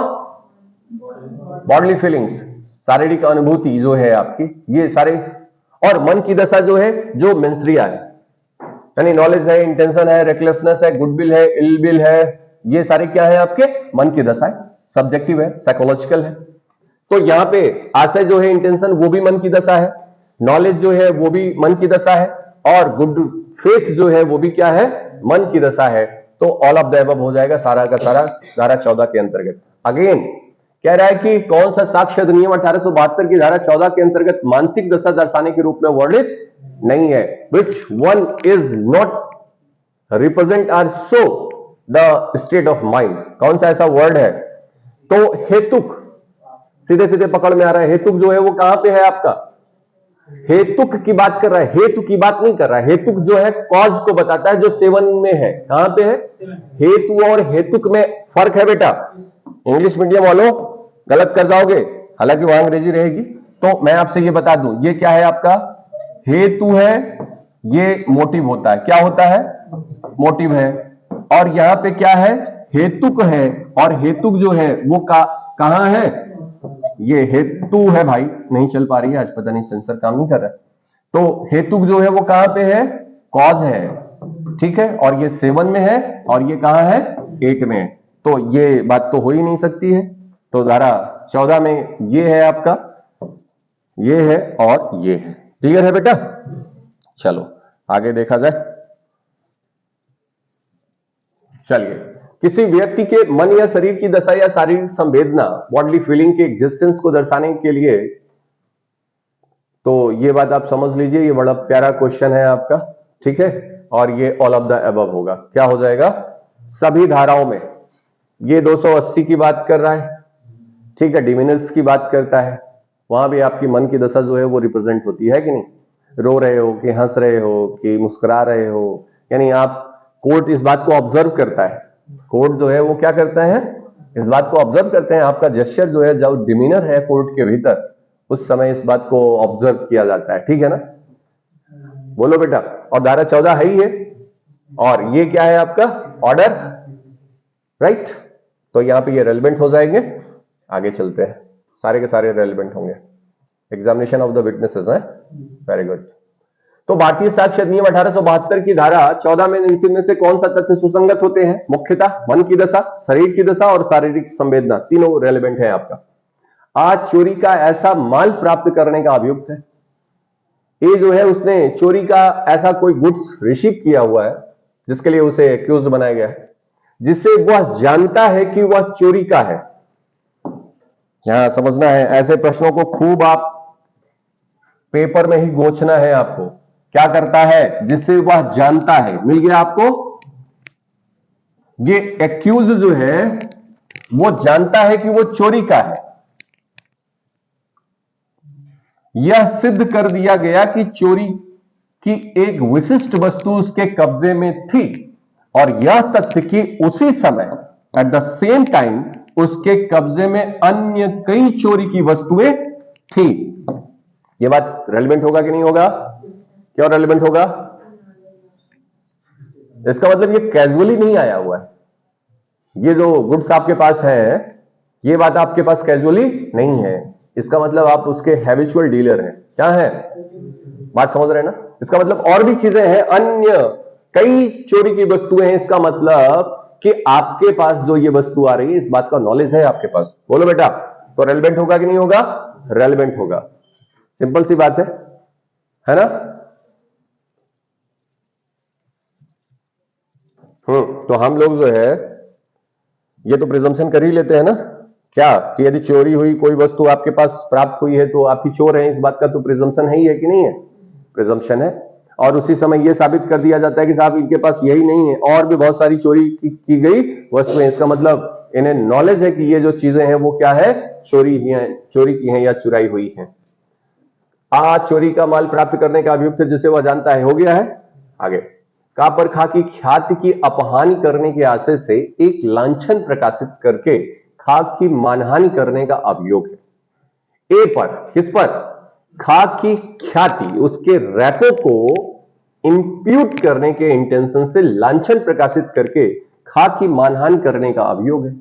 बॉडली फीलिंग्स, शारीरिक अनुभूति जो है आपकी, ये सारे। और मन की दशा जो है, जो मेंसरिया है, यानी नॉलेज है, इंटेंशन है, रेकलेसनेस है, गुडविल है, इलविल है, ये सारे क्या है आपके मन की दशा है, सब्जेक्टिव है, साइकोलॉजिकल है। तो यहां पे आशय जो है, इंटेंशन, वो भी मन की दशा है, नॉलेज जो है वो भी मन की दशा है, और गुड फेथ जो है वो भी क्या है, मन की दशा है। तो ऑल ऑफ द अबव हो जाएगा सारा का सारा धारा 14 के अंतर्गत। अगेन कह रहा है कि कौन सा साक्ष्य अधिनियम 1872 की धारा 14 के अंतर्गत मानसिक दशा दर्शाने के रूप में वर्णित नहीं है। Which one is not represent are show the state of mind. कौन सा ऐसा वर्ड है? तो हेतुक, सीधे सीधे पकड़ में आ रहा है। हेतुक जो है वो कहां पे है आपका, हेतुक की बात कर रहा है, हेतु की बात नहीं कर रहा है। हेतुक जो है कॉज को बताता है, जो सेवन में है। कहां पे है? हेतु और हेतुक में फर्क है बेटा। इंग्लिश मीडियम वालों गलत कर जाओगे, हालांकि वहां अंग्रेजी रहेगी। तो मैं आपसे ये बता दूं, ये क्या है आपका, हेतु है, ये मोटिव होता है। क्या होता है? मोटिव है। और यहां पे क्या है, हेतुक है, और हेतुक जो है वो कहां है, ये हेतु है भाई, नहीं चल पा रही है आज, पता नहीं सेंसर काम नहीं कर रहा है। तो हेतुक जो है वो कहां पे है, कॉज है, ठीक है। और ये 7 में है, और ये कहां है, 8 में है। तो ये बात तो हो ही नहीं सकती है। तो धारा 14 में ये है आपका, ये है और ये है। क्लियर है बेटा? चलो आगे देखा जाए। चलिए, किसी व्यक्ति के मन या शरीर की दशा या शारीरिक संवेदना, बॉडली फीलिंग के एग्जिस्टेंस को दर्शाने के लिए, तो ये बात आप समझ लीजिए, ये बड़ा प्यारा क्वेश्चन है आपका, ठीक है। और ये ऑल ऑफ द अबव होगा। क्या हो जाएगा? सभी धाराओं में। ये 280 की बात कर रहा है, ठीक है, डिमिनल्स की बात करता है। वहां भी आपकी मन की दशा जो है वो रिप्रेजेंट होती है कि नहीं? रो रहे हो कि हंस रहे हो कि मुस्कुरा रहे हो, यानी आप, कोर्ट इस बात को ऑब्जर्व करता है। कोर्ट जो है वो क्या करता है? इस बात को ऑब्जर्व करते हैं। आपका जेस्चर जो है, जो डिमीनर है कोर्ट के भीतर, उस समय इस बात को ऑब्जर्व किया जाता है, ठीक है ना? बोलो बेटा। और धारा 14 है ही है, और ये क्या है आपका? Order, right. तो यहां पे ये रेलिवेंट हो जाएंगे। आगे चलते हैं, सारे के सारे रेलिवेंट होंगे। एग्जामिनेशन ऑफ द विटनेसेस है, वेरी गुड। तो भारतीय साक्ष्य अधिनियम 1872 की धारा 14 में निम्नलिखित में से कौन सा तथ्य सुसंगत होते हैं? मुख्यतः मन की दशा, शरीर की दशा और शारीरिक संवेदना, तीनों रेलिवेंट है आपका। आज चोरी का ऐसा माल प्राप्त करने का अभियुक्त है। ये जो है, उसने चोरी का ऐसा कोई गुड्स रिसीव किया हुआ है जिसके लिए उसे एक्यूज बनाया गया है, जिससे वह जानता है कि वह चोरी का है। यहां समझना है, ऐसे प्रश्नों को खूब आप पेपर में ही गोचना है आपको। क्या करता है? जिससे वह जानता है। मिल गया आपको? ये एक्यूज जो है वो जानता है कि वो चोरी का है। यह सिद्ध कर दिया गया कि चोरी की एक विशिष्ट वस्तु उसके कब्जे में थी, और यह तथ्य कि उसी समय एट द सेम टाइम उसके कब्जे में अन्य कई चोरी की वस्तुएं थी। यह बात रेलेवेंट होगा कि नहीं होगा? क्यों रेलेवेंट होगा? इसका मतलब ये कैजुअली नहीं आया हुआ है। ये जो गुड्स आपके पास है, ये बात आपके पास कैजुअली नहीं है। इसका मतलब आप उसके हैबिचुअल डीलर हैं। क्या है? बात समझ रहे हैं ना? इसका मतलब और भी चीजें हैं, अन्य कई चोरी की वस्तुएं हैं। इसका मतलब कि आपके पास जो ये वस्तु आ रही है, इस बात का नॉलेज है आपके पास। बोलो बेटा। तो रेलेवेंट होगा कि नहीं होगा? रेलेवेंट होगा। सिंपल सी बात है ना? तो हम लोग जो है ये तो प्रिजम्पशन कर ही लेते हैं ना, क्या, कि यदि चोरी हुई, कोई वस्तु आपके पास प्राप्त हुई है तो आप ही चोर हैं, इस बात का तो प्रिजम्पशन है ही है कि नहीं है? प्रिजम्पशन है। और उसी समय यह साबित कर दिया जाता है कि साहब इनके पास यही नहीं है, और भी बहुत सारी चोरी की गई वस्तुएं। इसका मतलब इन्हें नॉलेज है कि ये जो चीजें हैं वो क्या है? चोरी की हैं या चुराई हुई हैं। आज चोरी का माल प्राप्त करने का अभियुक्त जिसे वह जानता है, हो गया है। आगे, का पर खा की ख्याति की अपहानि करने के आशय से एक लांछन प्रकाशित करके खाक की मानहानि करने का अभियोग है। ए पर, किस पर? खाक की ख्याति, उसके रैपो को इंप्यूट करने के इंटेंशन से लांछन प्रकाशित करके खाक की मानहानि करने का अभियोग है।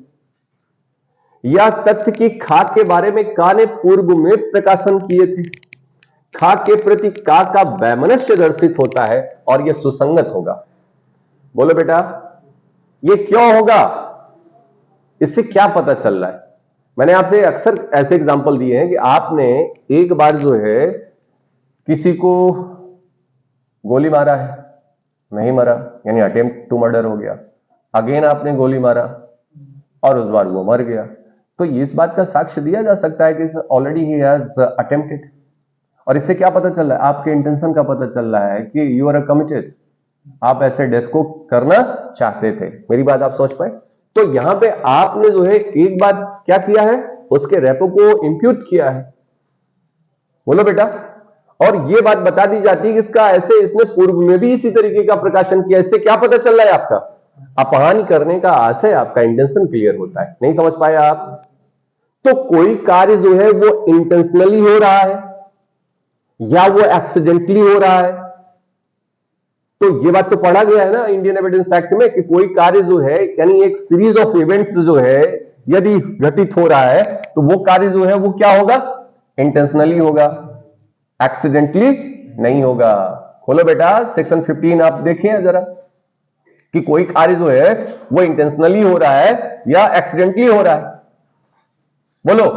यह तथ्य कि खाक के बारे में का ने पूर्व में प्रकाशन किए थे। खाक के प्रति का वैमनस्य दर्शित होता है, और यह सुसंगत होगा। बोलो बेटा, यह क्यों होगा? इससे क्या पता चल रहा है? मैंने आपसे अक्सर ऐसे एग्जांपल दिए हैं कि आपने एक बार जो है किसी को गोली मारा है, नहीं मरा, यानी अटेम्प्ट टू मर्डर हो गया। अगेन आपने गोली मारा और उस बार वो मर गया। तो इस बात का साक्ष्य दिया जा सकता है कि ऑलरेडी ही हैज अटेम्प्टेड। और इससे क्या पता चल रहा है? आपके इंटेंशन का पता चल रहा है कि यू आर कमिटेड, आप ऐसे डेथ को करना चाहते थे। मेरी बात आप सोच पाए? तो यहां पे आपने जो है एक बार क्या किया है? उसके रेपो को इंप्यूट किया है। बोलो बेटा। और ये बात बता दी जाती है कि इसका ऐसे, इसने पूर्व में भी इसी तरीके का प्रकाशन किया। इससे क्या पता चल रहा है? आपका अपहान करने का आशय, आपका इंटेंशन क्लियर होता है। नहीं समझ पाए आप? तो कोई कार्य जो है वो इंटेंशनली हो रहा है या वो एक्सीडेंटली हो रहा है, तो ये बात तो पढ़ा गया है ना इंडियन एविडेंस एक्ट में, कि कोई कार्य जो है, यानी एक सीरीज ऑफ इवेंट्स जो है यदि घटित हो रहा है, तो वो कार्य जो है वो क्या होगा? इंटेंशनली होगा, एक्सीडेंटली नहीं होगा। खोलो बेटा सेक्शन 15, आप देखिए जरा कि कोई कार्य जो है वो इंटेंशनली हो रहा है या एक्सीडेंटली हो रहा है। बोलो।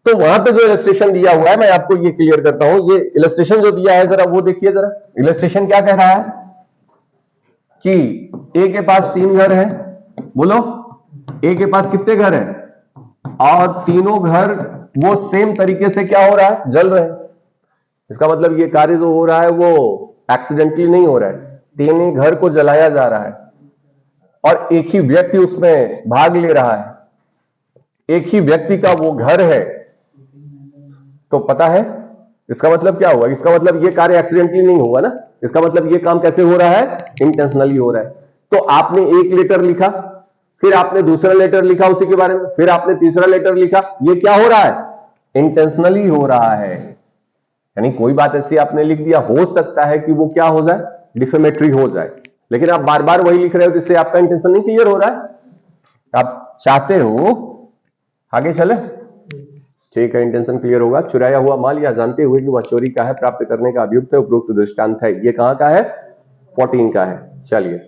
तो वहां पे जो इलस्ट्रेशन दिया हुआ है, मैं आपको ये क्लियर करता हूं। ये इलस्ट्रेशन जो दिया है, जरा वो देखिए जरा। इलस्ट्रेशन क्या कह रहा है कि ए के पास 3 घर हैं। बोलो, ए के पास कितने घर हैं? और तीनों घर वो सेम तरीके से क्या हो रहा है, जल रहे हैं। इसका मतलब ये कार्य जो हो रहा है वो एक्सीडेंटली नहीं हो रहा है, तीनों घर को जलाया जा रहा है और एक ही व्यक्ति उसमें भाग ले रहा है, एक ही व्यक्ति का वो घर है। तो पता है इसका मतलब क्या हुआ? इसका मतलब ये कार्य एक्सीडेंटली नहीं हुआ ना, इसका मतलब ये काम कैसे हो रहा है, इंटेंशनली हो रहा है। तो आपने एक लेटर लिखा, फिर आपने दूसरा लेटर लिखा उसी के बारे में, फिर आपने तीसरा लेटर लिखा, ये क्या हो रहा है, इंटेंशनली हो रहा है। यानी कोई बात ऐसी आपने लिख दिया, हो सकता है कि वो क्या हो जाए, डिफेमेटरी हो जाए, लेकिन आप बार बार वही लिख रहे हो, जिससे आपका इंटेंशन नहीं क्लियर हो रहा है। आप चाहते हो आगे चले, ठीक है, इंटेंशन क्लियर होगा। चुराया हुआ माल या जानते हुए कि वह चोरी का है, प्राप्त करने का अभियुक्त है, उपरोक्त दृष्टांत है। ये कहां का है, 14 का है। चलिए,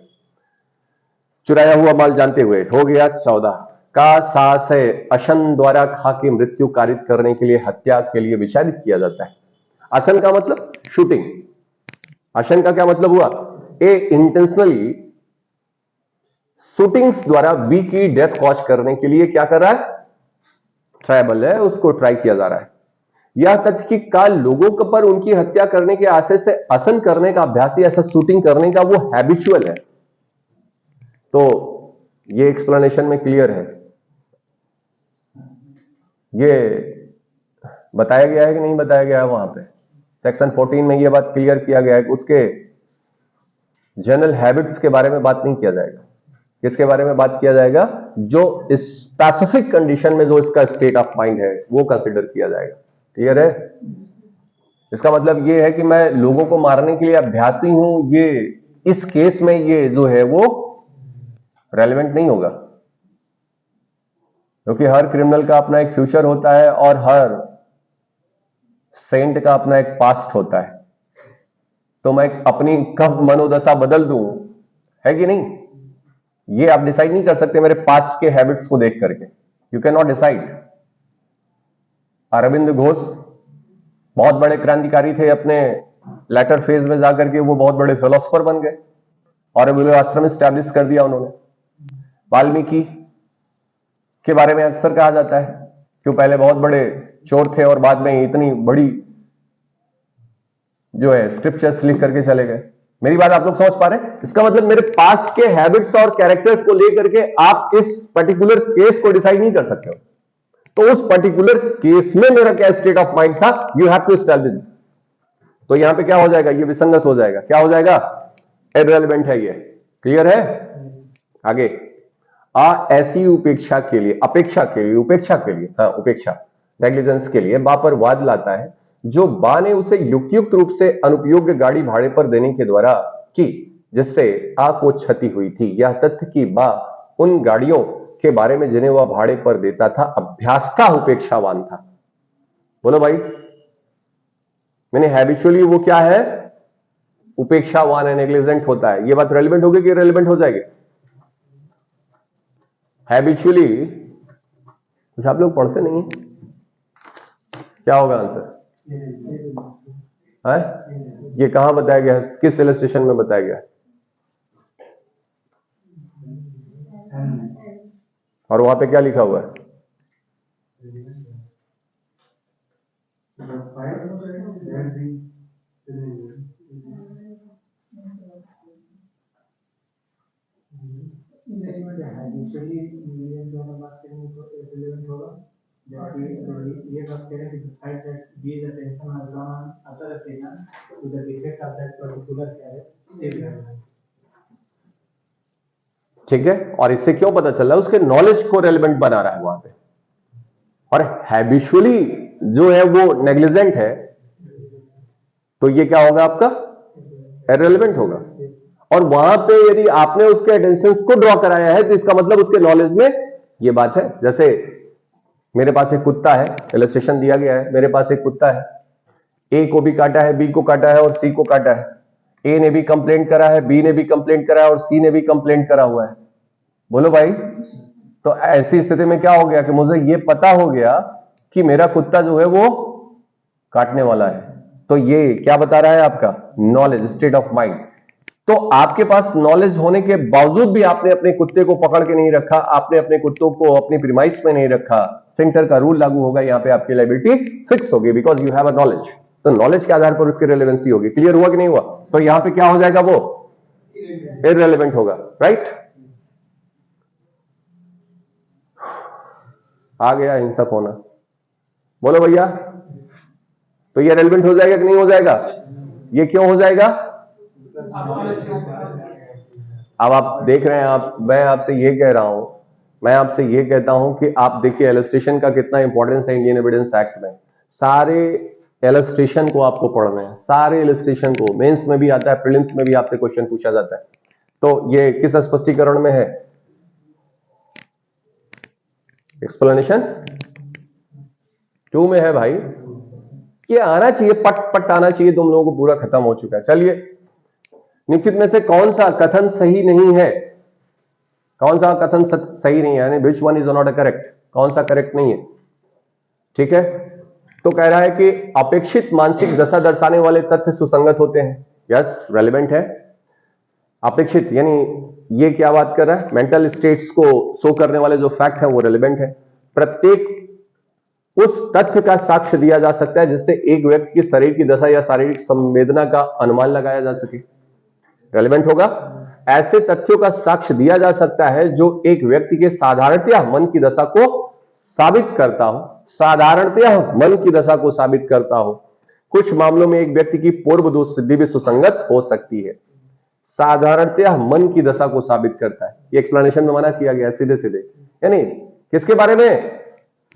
चुराया हुआ माल जानते हुए हो गया। 14 का साहस है अशन द्वारा खा की मृत्यु कारित करने के लिए हत्या के लिए विचारित किया जाता है। अशन का मतलब शूटिंग। अशन का क्या मतलब हुआ, ए इंटेंशनली शूटिंग्स द्वारा बी की डेथ कॉज करने के लिए क्या कर रहा है, ट्रायबल है, उसको ट्राई किया जा रहा है। यह तथ्य कि का लोगों पर उनकी हत्या करने के आशय से असन करने का अभ्यास, ऐसा शूटिंग करने का वो हैबिचुअल है। तो ये एक्सप्लेनेशन में क्लियर है, ये बताया गया है कि नहीं बताया गया है? वहां पे सेक्शन 14 में ये बात क्लियर किया गया है कि उसके जनरल हैबिट्स के बारे में बात नहीं किया जाएगा। किसके बारे में बात किया जाएगा, जो स्पेसिफिक कंडीशन में जो इसका स्टेट ऑफ माइंड है वो कंसिडर किया जाएगा। क्लियर है? इसका मतलब ये है कि मैं लोगों को मारने के लिए अभ्यासी हूं, ये इस केस में ये जो है वो रेलेवेंट नहीं होगा, क्योंकि हर क्रिमिनल का अपना एक फ्यूचर होता है और हर सेंट का अपना एक पास्ट होता है। तो मैं अपनी कब मनोदशा बदल दूं, है कि नहीं, ये आप डिसाइड नहीं कर सकते मेरे पास्ट के हैबिट्स को देख करके। You can not decide. Arvind Ghosh बहुत बड़े क्रांतिकारी थे, अपने लेटर फेज में जाकर के वो बहुत बड़े फिलोसफर बन गए और आश्रम स्टैब्लिश कर दिया उन्होंने। वाल्मीकि के बारे में अक्सर कहा जाता है कि वो पहले बहुत बड़े चोर थे और बाद में इतनी बड़ी जो है स्क्रिप्चर्स लिख करके चले गए। मेरी बात आप लोग समझ पा रहे हैं? इसका मतलब मेरे पास्ट के हैबिट्स और कैरेक्टर्स को लेकर के आप इस पर्टिकुलर केस को डिसाइड नहीं कर सकते हो। तो उस पर्टिकुलर केस में मेरा क्या स्टेट ऑफ माइंड था, यू हैव टू एस्टैब्लिश। तो यहां पे क्या हो जाएगा, ये विसंगत हो जाएगा। क्या हो जाएगा, इररिलेवेंट है ये। क्लियर है? आगे, ऐसी उपेक्षा के लिए, अपेक्षा के लिए, उपेक्षा के लिए, हाँ उपेक्षा, नेग्लिजेंस के लिए बा पर वाद लाता है, जो बा ने उसे युक्त रूप से अनुपयोग्य गाड़ी भाड़े पर देने के द्वारा की, जिससे आ को क्षति हुई थी। यह तथ्य कि बा उन गाड़ियों के बारे में जिन्हें वह भाड़े पर देता था अभ्यास था, उपेक्षावान था। बोलो भाई, मैंने हैबिचुअली वो क्या है, उपेक्षावान है, नेग्लिजेंट होता है। ये बात रेलिवेंट होगी कि रेलिवेंट हो जाएगी? हैबिचुअली कुछ आप लोग पढ़ते नहीं है, क्या होगा आंसर है? ये कहां बताया गया है, किस इलस्ट्रेशन में बताया गया है? और वहां पे क्या लिखा हुआ है? ये बात कह रहे हैं कि despite that these attention has gone on other occasion to the defect of that particular character. ठीक है, और इससे क्यों पता चल रहा है, उसके नॉलेज को रेलेवेंट बना रहा है वहां पे। और हैबिचुअली जो है वो नेग्लिजेंट है, तो ये क्या होगा आपका, इररिलेवेंट होगा। और वहां पे यदि आपने उसके अटेंशन को ड्रॉ कराया है तो इसका मतलब उसके नॉलेज में ये बात है। जैसे मेरे पास एक कुत्ता है, इलस्ट्रेशन दिया गया है, मेरे पास एक कुत्ता है, ए को भी काटा है, बी को काटा है और सी को काटा है। ए ने भी कंप्लेंट करा है, बी ने भी कंप्लेंट करा है और सी ने भी कंप्लेंट करा हुआ है। बोलो भाई, तो ऐसी स्थिति में क्या हो गया कि मुझे ये पता हो गया कि मेरा कुत्ता जो है वो काटने वाला है। तो ये क्या बता रहा है आपका नॉलेज, स्टेट ऑफ माइंड। तो आपके पास नॉलेज होने के बावजूद भी आपने अपने कुत्ते को पकड़ के नहीं रखा, आपने अपने कुत्तों को अपनी प्रीमाइस में नहीं रखा, सेंटर का रूल लागू होगा, यहां पे आपकी लायबिलिटी फिक्स होगी because you have a knowledge. तो नॉलेज के आधार पर उसकी रेलेवेंसी होगी। क्लियर हुआ कि नहीं हुआ? तो यहां पे क्या हो जाएगा, वो इररेलेवेंट होगा, राइट। आ गया हिंसक होना, बोलो भैया। तो ये रेलेवेंट हो जाएगा कि नहीं हो जाएगा? ये क्यों हो जाएगा? अब आप देख रहे हैं, मैं आपसे ये कह रहा हूं, मैं आपसे ये कहता हूं कि आप देखिए इलस्ट्रेशन का कितना इंपॉर्टेंस है इंडियन एविडेंस एक्ट में। सारे इलस्ट्रेशन को आपको पढ़ना है, सारे इलस्ट्रेशन को। मेंस में भी आता है, प्रीलिम्स में भी आपसे क्वेश्चन पूछा जाता है। तो ये किस स्पष्टीकरण में है? एक्सप्लेनेशन 2 में है भाई। ये आना चाहिए, पट पट आना चाहिए, तुम लोगों को पूरा खत्म हो चुका है। चलिए, निम्नलिखित में से कौन सा कथन सही नहीं है? कौन सा कथन सही नहीं है, यानी विच वन इज नॉट करेक्ट, कौन सा करेक्ट नहीं है? ठीक है, तो कह रहा है कि अपेक्षित मानसिक दशा दर्शाने वाले तथ्य सुसंगत होते हैं। यस, रेलेवेंट है। अपेक्षित यानी ये क्या बात कर रहा है? मेंटल स्टेट्स को शो करने वाले जो फैक्ट है वो रेलेवेंट है। प्रत्येक उस तथ्य का साक्ष्य दिया जा सकता है जिससे एक व्यक्ति की शरीर की दशा या शारीरिक संवेदना का अनुमान लगाया जा सके, रेलेवेंट होगा। ऐसे तथ्यों का साक्ष्य दिया जा सकता है जो एक व्यक्ति के साधारणतया मन की दशा को साबित करता हो, साधारणतया मन की दशा को साबित करता हो। कुछ मामलों में एक व्यक्ति की पूर्व दोष सिद्धि भी सुसंगत हो सकती है। साधारणतया मन की दशा को साबित करता है, ये एक्सप्लेनेशन में मना किया गया सीधे सीधे। यानी किसके बारे में?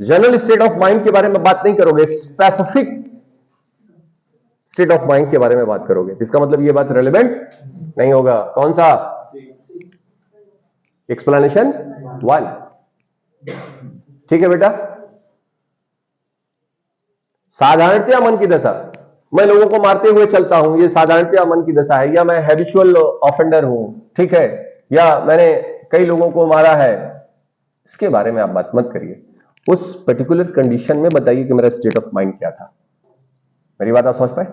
जनरल स्टेट ऑफ माइंड के बारे में बात नहीं करोगे, स्पेसिफिक स्टेट ऑफ माइंड के बारे में बात करोगे। इसका मतलब ये बात रेलेवेंट नहीं होगा। कौन सा? एक्सप्लेनेशन 1। ठीक है बेटा। साधारणतया मन की दशा, मैं लोगों को मारते हुए चलता हूं, ये साधारणतया मन की दशा है। या मैं हैबिचुअल ऑफेंडर हूं, ठीक है, या मैंने कई लोगों को मारा है, इसके बारे में आप बात मत करिए। उस पर्टिकुलर कंडीशन में बताइए कि मेरा स्टेट ऑफ माइंड क्या था। मेरी बात आप समझ पाए?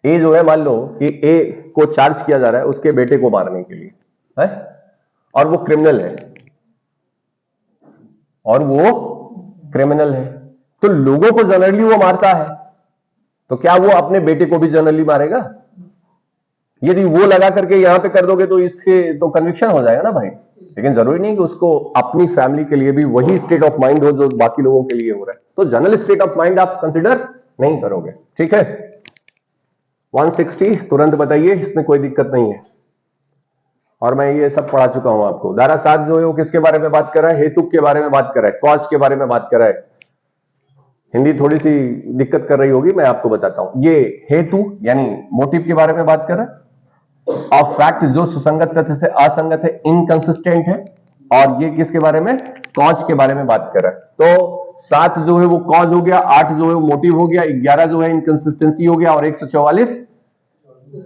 ए जो है, मान लो कि ए को चार्ज किया जा रहा है उसके बेटे को मारने के लिए, है, और वो क्रिमिनल है, और वो क्रिमिनल है, तो लोगों को जनरली वो मारता है, तो क्या वो अपने बेटे को भी जनरली मारेगा? यदि वो लगा करके यहां पे कर दोगे तो इससे तो कन्विक्शन हो जाएगा ना भाई। लेकिन जरूरी नहीं कि उसको अपनी फैमिली के लिए भी वही स्टेट ऑफ माइंड हो जो बाकी लोगों के लिए हो रहा है। तो जनरल स्टेट ऑफ माइंड आप कंसिडर नहीं करोगे, ठीक है। 160 तुरंत बताइए, इसमें कोई दिक्कत नहीं है, और मैं ये सब पढ़ा चुका हूं आपको। धारा 7 जो है वो किसके बारे में बात कर रहा है? हेतु के बारे में बात कर रहा है, कॉज के बारे में बात कर रहा है। हिंदी थोड़ी सी दिक्कत कर रही होगी, मैं आपको बताता हूं। ये हेतु यानी मोटिव के बारे में बात कर रहा है, और फैक्ट जो सुसंगत तथ्य से असंगत है, इनकंसिस्टेंट है, और ये किसके बारे में? कॉज के बारे में बात कर रहा है। तो 7 जो है वो कॉज हो गया, 8 जो है वो मोटिव हो गया, 11 जो है इनकंसिस्टेंसी हो गया, और 144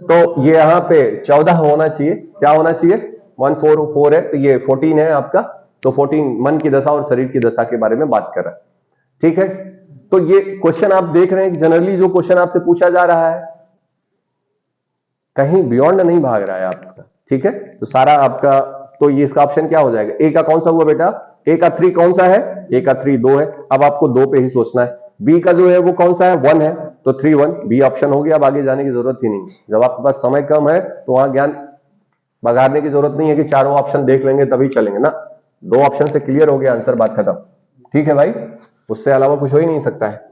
तो ये यहां पे 14 होना चाहिए। क्या होना चाहिए? 144 है, तो ये 14 है आपका। तो 14 मन की दशा और शरीर की दशा के बारे में बात कर रहा है, ठीक है। तो ये क्वेश्चन आप देख रहे हैं कि जनरली जो क्वेश्चन आपसे पूछा जा रहा है कहीं बियॉन्ड नहीं भाग रहा है आपका, ठीक है। तो सारा आपका, तो ये इसका ऑप्शन क्या हो जाएगा? ए का कौन सा हुआ बेटा? ए का 3 कौन सा है? ए का 3 2 है, अब आपको 2 पे ही सोचना है। बी का जो है वो कौन सा है? 1 है, तो 3 1 बी ऑप्शन हो गया। अब आगे जाने की जरूरत ही नहीं। जब आपके पास समय कम है तो वहां ज्ञान बघारने की जरूरत नहीं है कि चारों ऑप्शन देख लेंगे तभी चलेंगे ना। 2 ऑप्शन से क्लियर हो गया आंसर, बात खत्म, ठीक है भाई। उससे अलावा कुछ हो ही नहीं सकता है।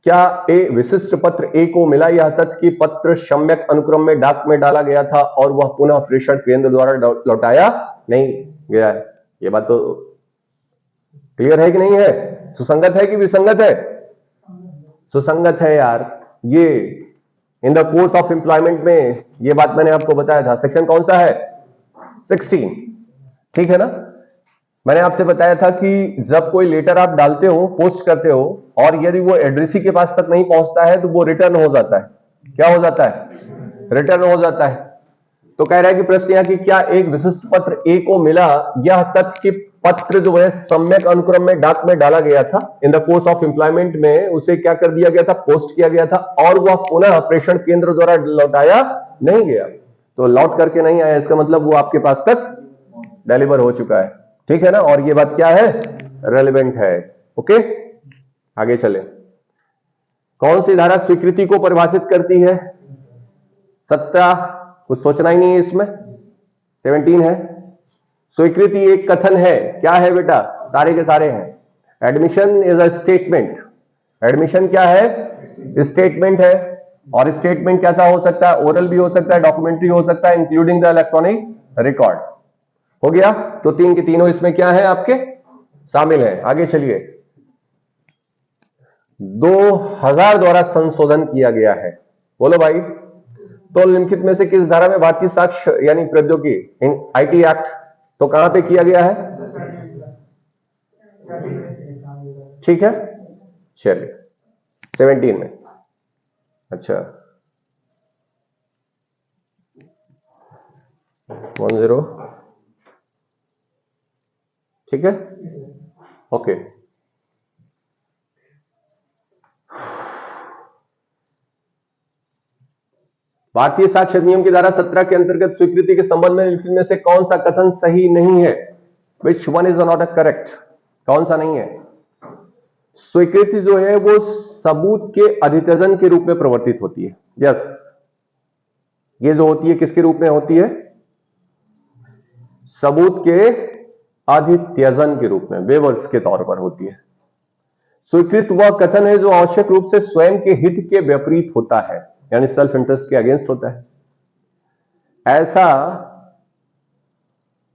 क्या ए विशिष्ट पत्र ए को मिला यह तथ्य कि पत्र सम्यक अनुक्रम में डाक में डाला गया था और वह पुनः प्रेषण केंद्र द्वारा लौटाया नहीं गया है? यह बात तो क्लियर है कि नहीं है? सुसंगत है कि विसंगत है? सुसंगत है यार। ये in the course of employment में ये बात मैंने आपको बताया था। सेक्शन कौन सा है? 16, ठीक है ना। मैंने आपसे बताया था कि जब कोई लेटर आप डालते हो, पोस्ट करते हो, और यदि वो एड्रेसी के पास तक नहीं पहुंचता है तो वो रिटर्न हो जाता है। क्या हो जाता है? रिटर्न हो जाता है। तो कह रहा है कि प्रश्न यह कि क्या एक विशिष्ट पत्र ए को मिला यह तथ्य कि पत्र जो है सम्यक अनुक्रम में डाक में डाला गया था, in the course of employment में उसे क्या कर दिया गया था, पोस्ट किया गया था, और वह पुनः प्रेषण केंद्र द्वारा लौटाया नहीं गया। तो लौट करके नहीं आया, इसका मतलब वो आपके पास तक डिलीवर हो चुका है, ठीक है ना। और ये बात क्या है, रेलेवेंट है। ओके, आगे चले। कौन सी धारा स्वीकृति को परिभाषित करती है? 17, कुछ सोचना ही नहीं है इसमें। 17 है। स्वीकृति एक कथन है, क्या है बेटा, सारे के सारे हैं। Admission is a statement. Admission क्या है, स्टेटमेंट है। और स्टेटमेंट कैसा हो सकता है, ओरल भी हो सकता है, डॉक्यूमेंट्री हो सकता है, इंक्लूडिंग द इलेक्ट्रॉनिक रिकॉर्ड। हो गया, तो तीन के तीनों इसमें क्या है, आपके शामिल है। आगे चलिए। 2000 द्वारा संशोधन किया गया है, बोलो भाई। तो निम्नलिखित में से किस धारा में भारतीय साक्ष्य यानी प्रौद्योगिकी आईटी एक्ट, तो कहां पे किया गया है? ठीक है, चलिए 17 में। अच्छा, 10, ठीक है, ओके। भारतीय साक्ष्य अधिनियम की धारा 17 के अंतर्गत स्वीकृति के संबंध में निम्नलिखित में से कौन सा कथन सही नहीं है? Which one is not a correct? कौन सा नहीं है? स्वीकृति जो है वो सबूत के अधित्यजन के रूप में प्रवर्तित होती है। यस, ये जो होती है किसके रूप में होती है? सबूत के अधित्यजन के रूप में, वेवर्स के तौर पर होती है। स्वीकृत वह कथन है जो आवश्यक रूप से स्वयं के हित के विपरीत होता है, यानी सेल्फ इंटरेस्ट के अगेंस्ट होता है। ऐसा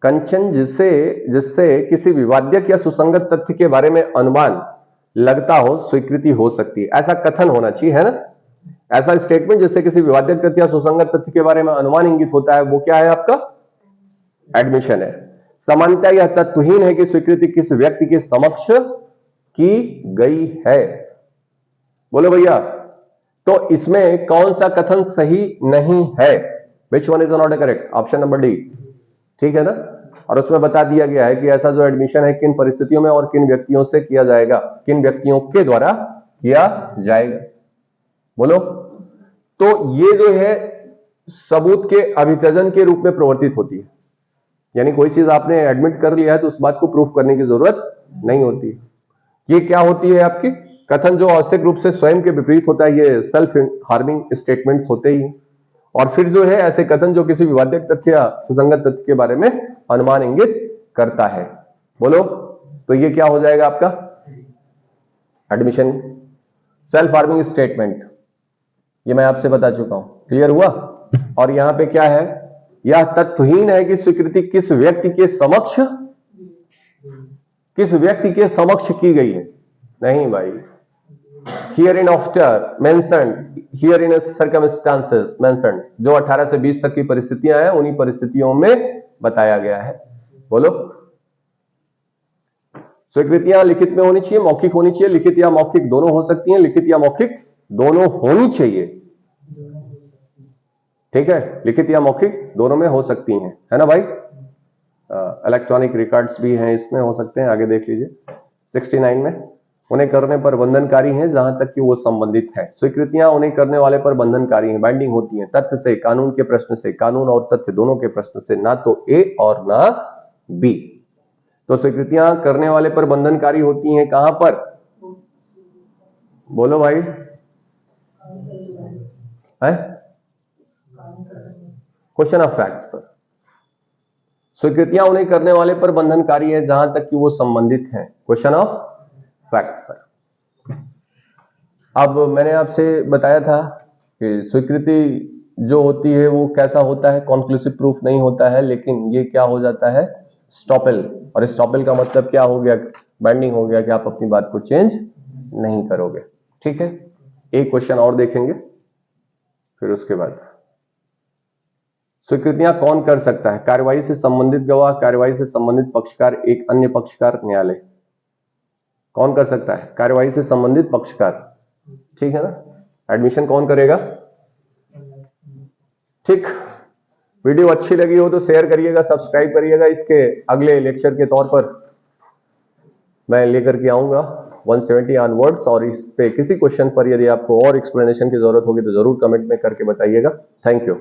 कंचन जिससे किसी विवाद्यक या सुसंगत तथ्य के बारे में अनुमान लगता हो, स्वीकृति हो सकती है। ऐसा कथन होना चाहिए, है ना। ऐसा स्टेटमेंट जिससे किसी विवाद्यक तथ्य या सुसंगत तथ्य के बारे में अनुमान इंगित होता है, वो क्या है आपका? एडमिशन है। सामान्यतः यह तथ्यहीन है कि स्वीकृति किस व्यक्ति के समक्ष की गई है, बोलो भैया। तो इसमें कौन सा कथन सही नहीं है? Which one is not correct? Option number D, ठीक है ना। और उसमें बता दिया गया है कि ऐसा जो एडमिशन है किन परिस्थितियों में और किन व्यक्तियों से किया जाएगा, किन व्यक्तियों के द्वारा किया जाएगा, बोलो। तो ये जो है सबूत के अभित्यजन के रूप में प्रवर्तित होती है, यानी कोई चीज आपने एडमिट कर लिया है तो उस बात को प्रूफ करने की जरूरत नहीं होती। ये क्या होती है आपकी? कथन जो आवश्यक रूप से स्वयं के विपरीत होता है, ये सेल्फ हार्मिंग स्टेटमेंट्स होते ही। और फिर जो है ऐसे कथन जो किसी विवादित तथ्य या सुसंगत तथ्य के बारे में अनुमान इंगित करता है, बोलो। तो ये क्या हो जाएगा आपका? Admission, self harming statement. ये मैं आपसे बता चुका हूं, क्लियर हुआ। और यहां पे क्या है, यह तथ्यहीन है कि स्वीकृति किस व्यक्ति के समक्ष की गई है। नहीं भाई, here in after mentioned, here in circumstances mentioned, जो 18 से 20 तक की परिस्थितियां हैं उन्हीं परिस्थितियों में बताया गया है, बोलो। स्वीकृतियां लिखित में होनी चाहिए, मौखिक होनी चाहिए, लिखित या मौखिक दोनों हो सकती हैं, लिखित या मौखिक दोनों होनी चाहिए, ठीक है। लिखित या मौखिक दोनों में हो सकती हैं, है ना भाई। इलेक्ट्रॉनिक रिकॉर्ड्स भी हैं, इसमें हो सकते हैं। आगे देख लीजिए 69 में, उन्हें करने पर बंधनकारी हैं जहां तक कि वो संबंधित है। स्वीकृतियां उन्हें करने वाले पर बंधनकारी हैं, बाइंडिंग होती हैं। तथ्य से, कानून के प्रश्न से, कानून और तथ्य दोनों के प्रश्न से, ना तो ए और ना बी। तो स्वीकृतियां करने वाले पर बंधनकारी होती हैं कहां पर, बोलो भाई, है क्वेश्चन ऑफ फैक्ट्स पर। स्वीकृतियां उन्हें करने वाले पर बंधनकारी है जहां तक कि वो संबंधित हैं, क्वेश्चन ऑफ फैक्ट्स पर। अब मैंने आपसे बताया था कि स्वीकृति जो होती है वो कैसा होता है, कॉन्क्लूसिव प्रूफ नहीं होता है, लेकिन ये क्या हो जाता है, स्टॉपेल। और स्टॉपेल का मतलब क्या हो गया, बाइंडिंग हो गया कि आप अपनी बात को चेंज नहीं करोगे, ठीक है। एक क्वेश्चन और देखेंगे फिर उसके बाद। स्वीकृतियां कौन कर सकता है? कार्यवाही से संबंधित गवाह, कार्यवाही से संबंधित पक्षकार, एक अन्य पक्षकार, न्यायालय। कौन कर सकता है? कार्यवाही से संबंधित पक्षकार, ठीक है ना। एडमिशन कौन करेगा? ठीक। वीडियो अच्छी लगी हो तो शेयर करिएगा, सब्सक्राइब करिएगा इसके अगले लेक्चर के तौर पर। मैं लेकर के आऊंगा 170 ऑनवर्ड्स। और इस पे किसी क्वेश्चन पर यदि आपको और एक्सप्लेनेशन की जरूरत होगी तो जरूर कमेंट में करके बताइएगा। Thank you.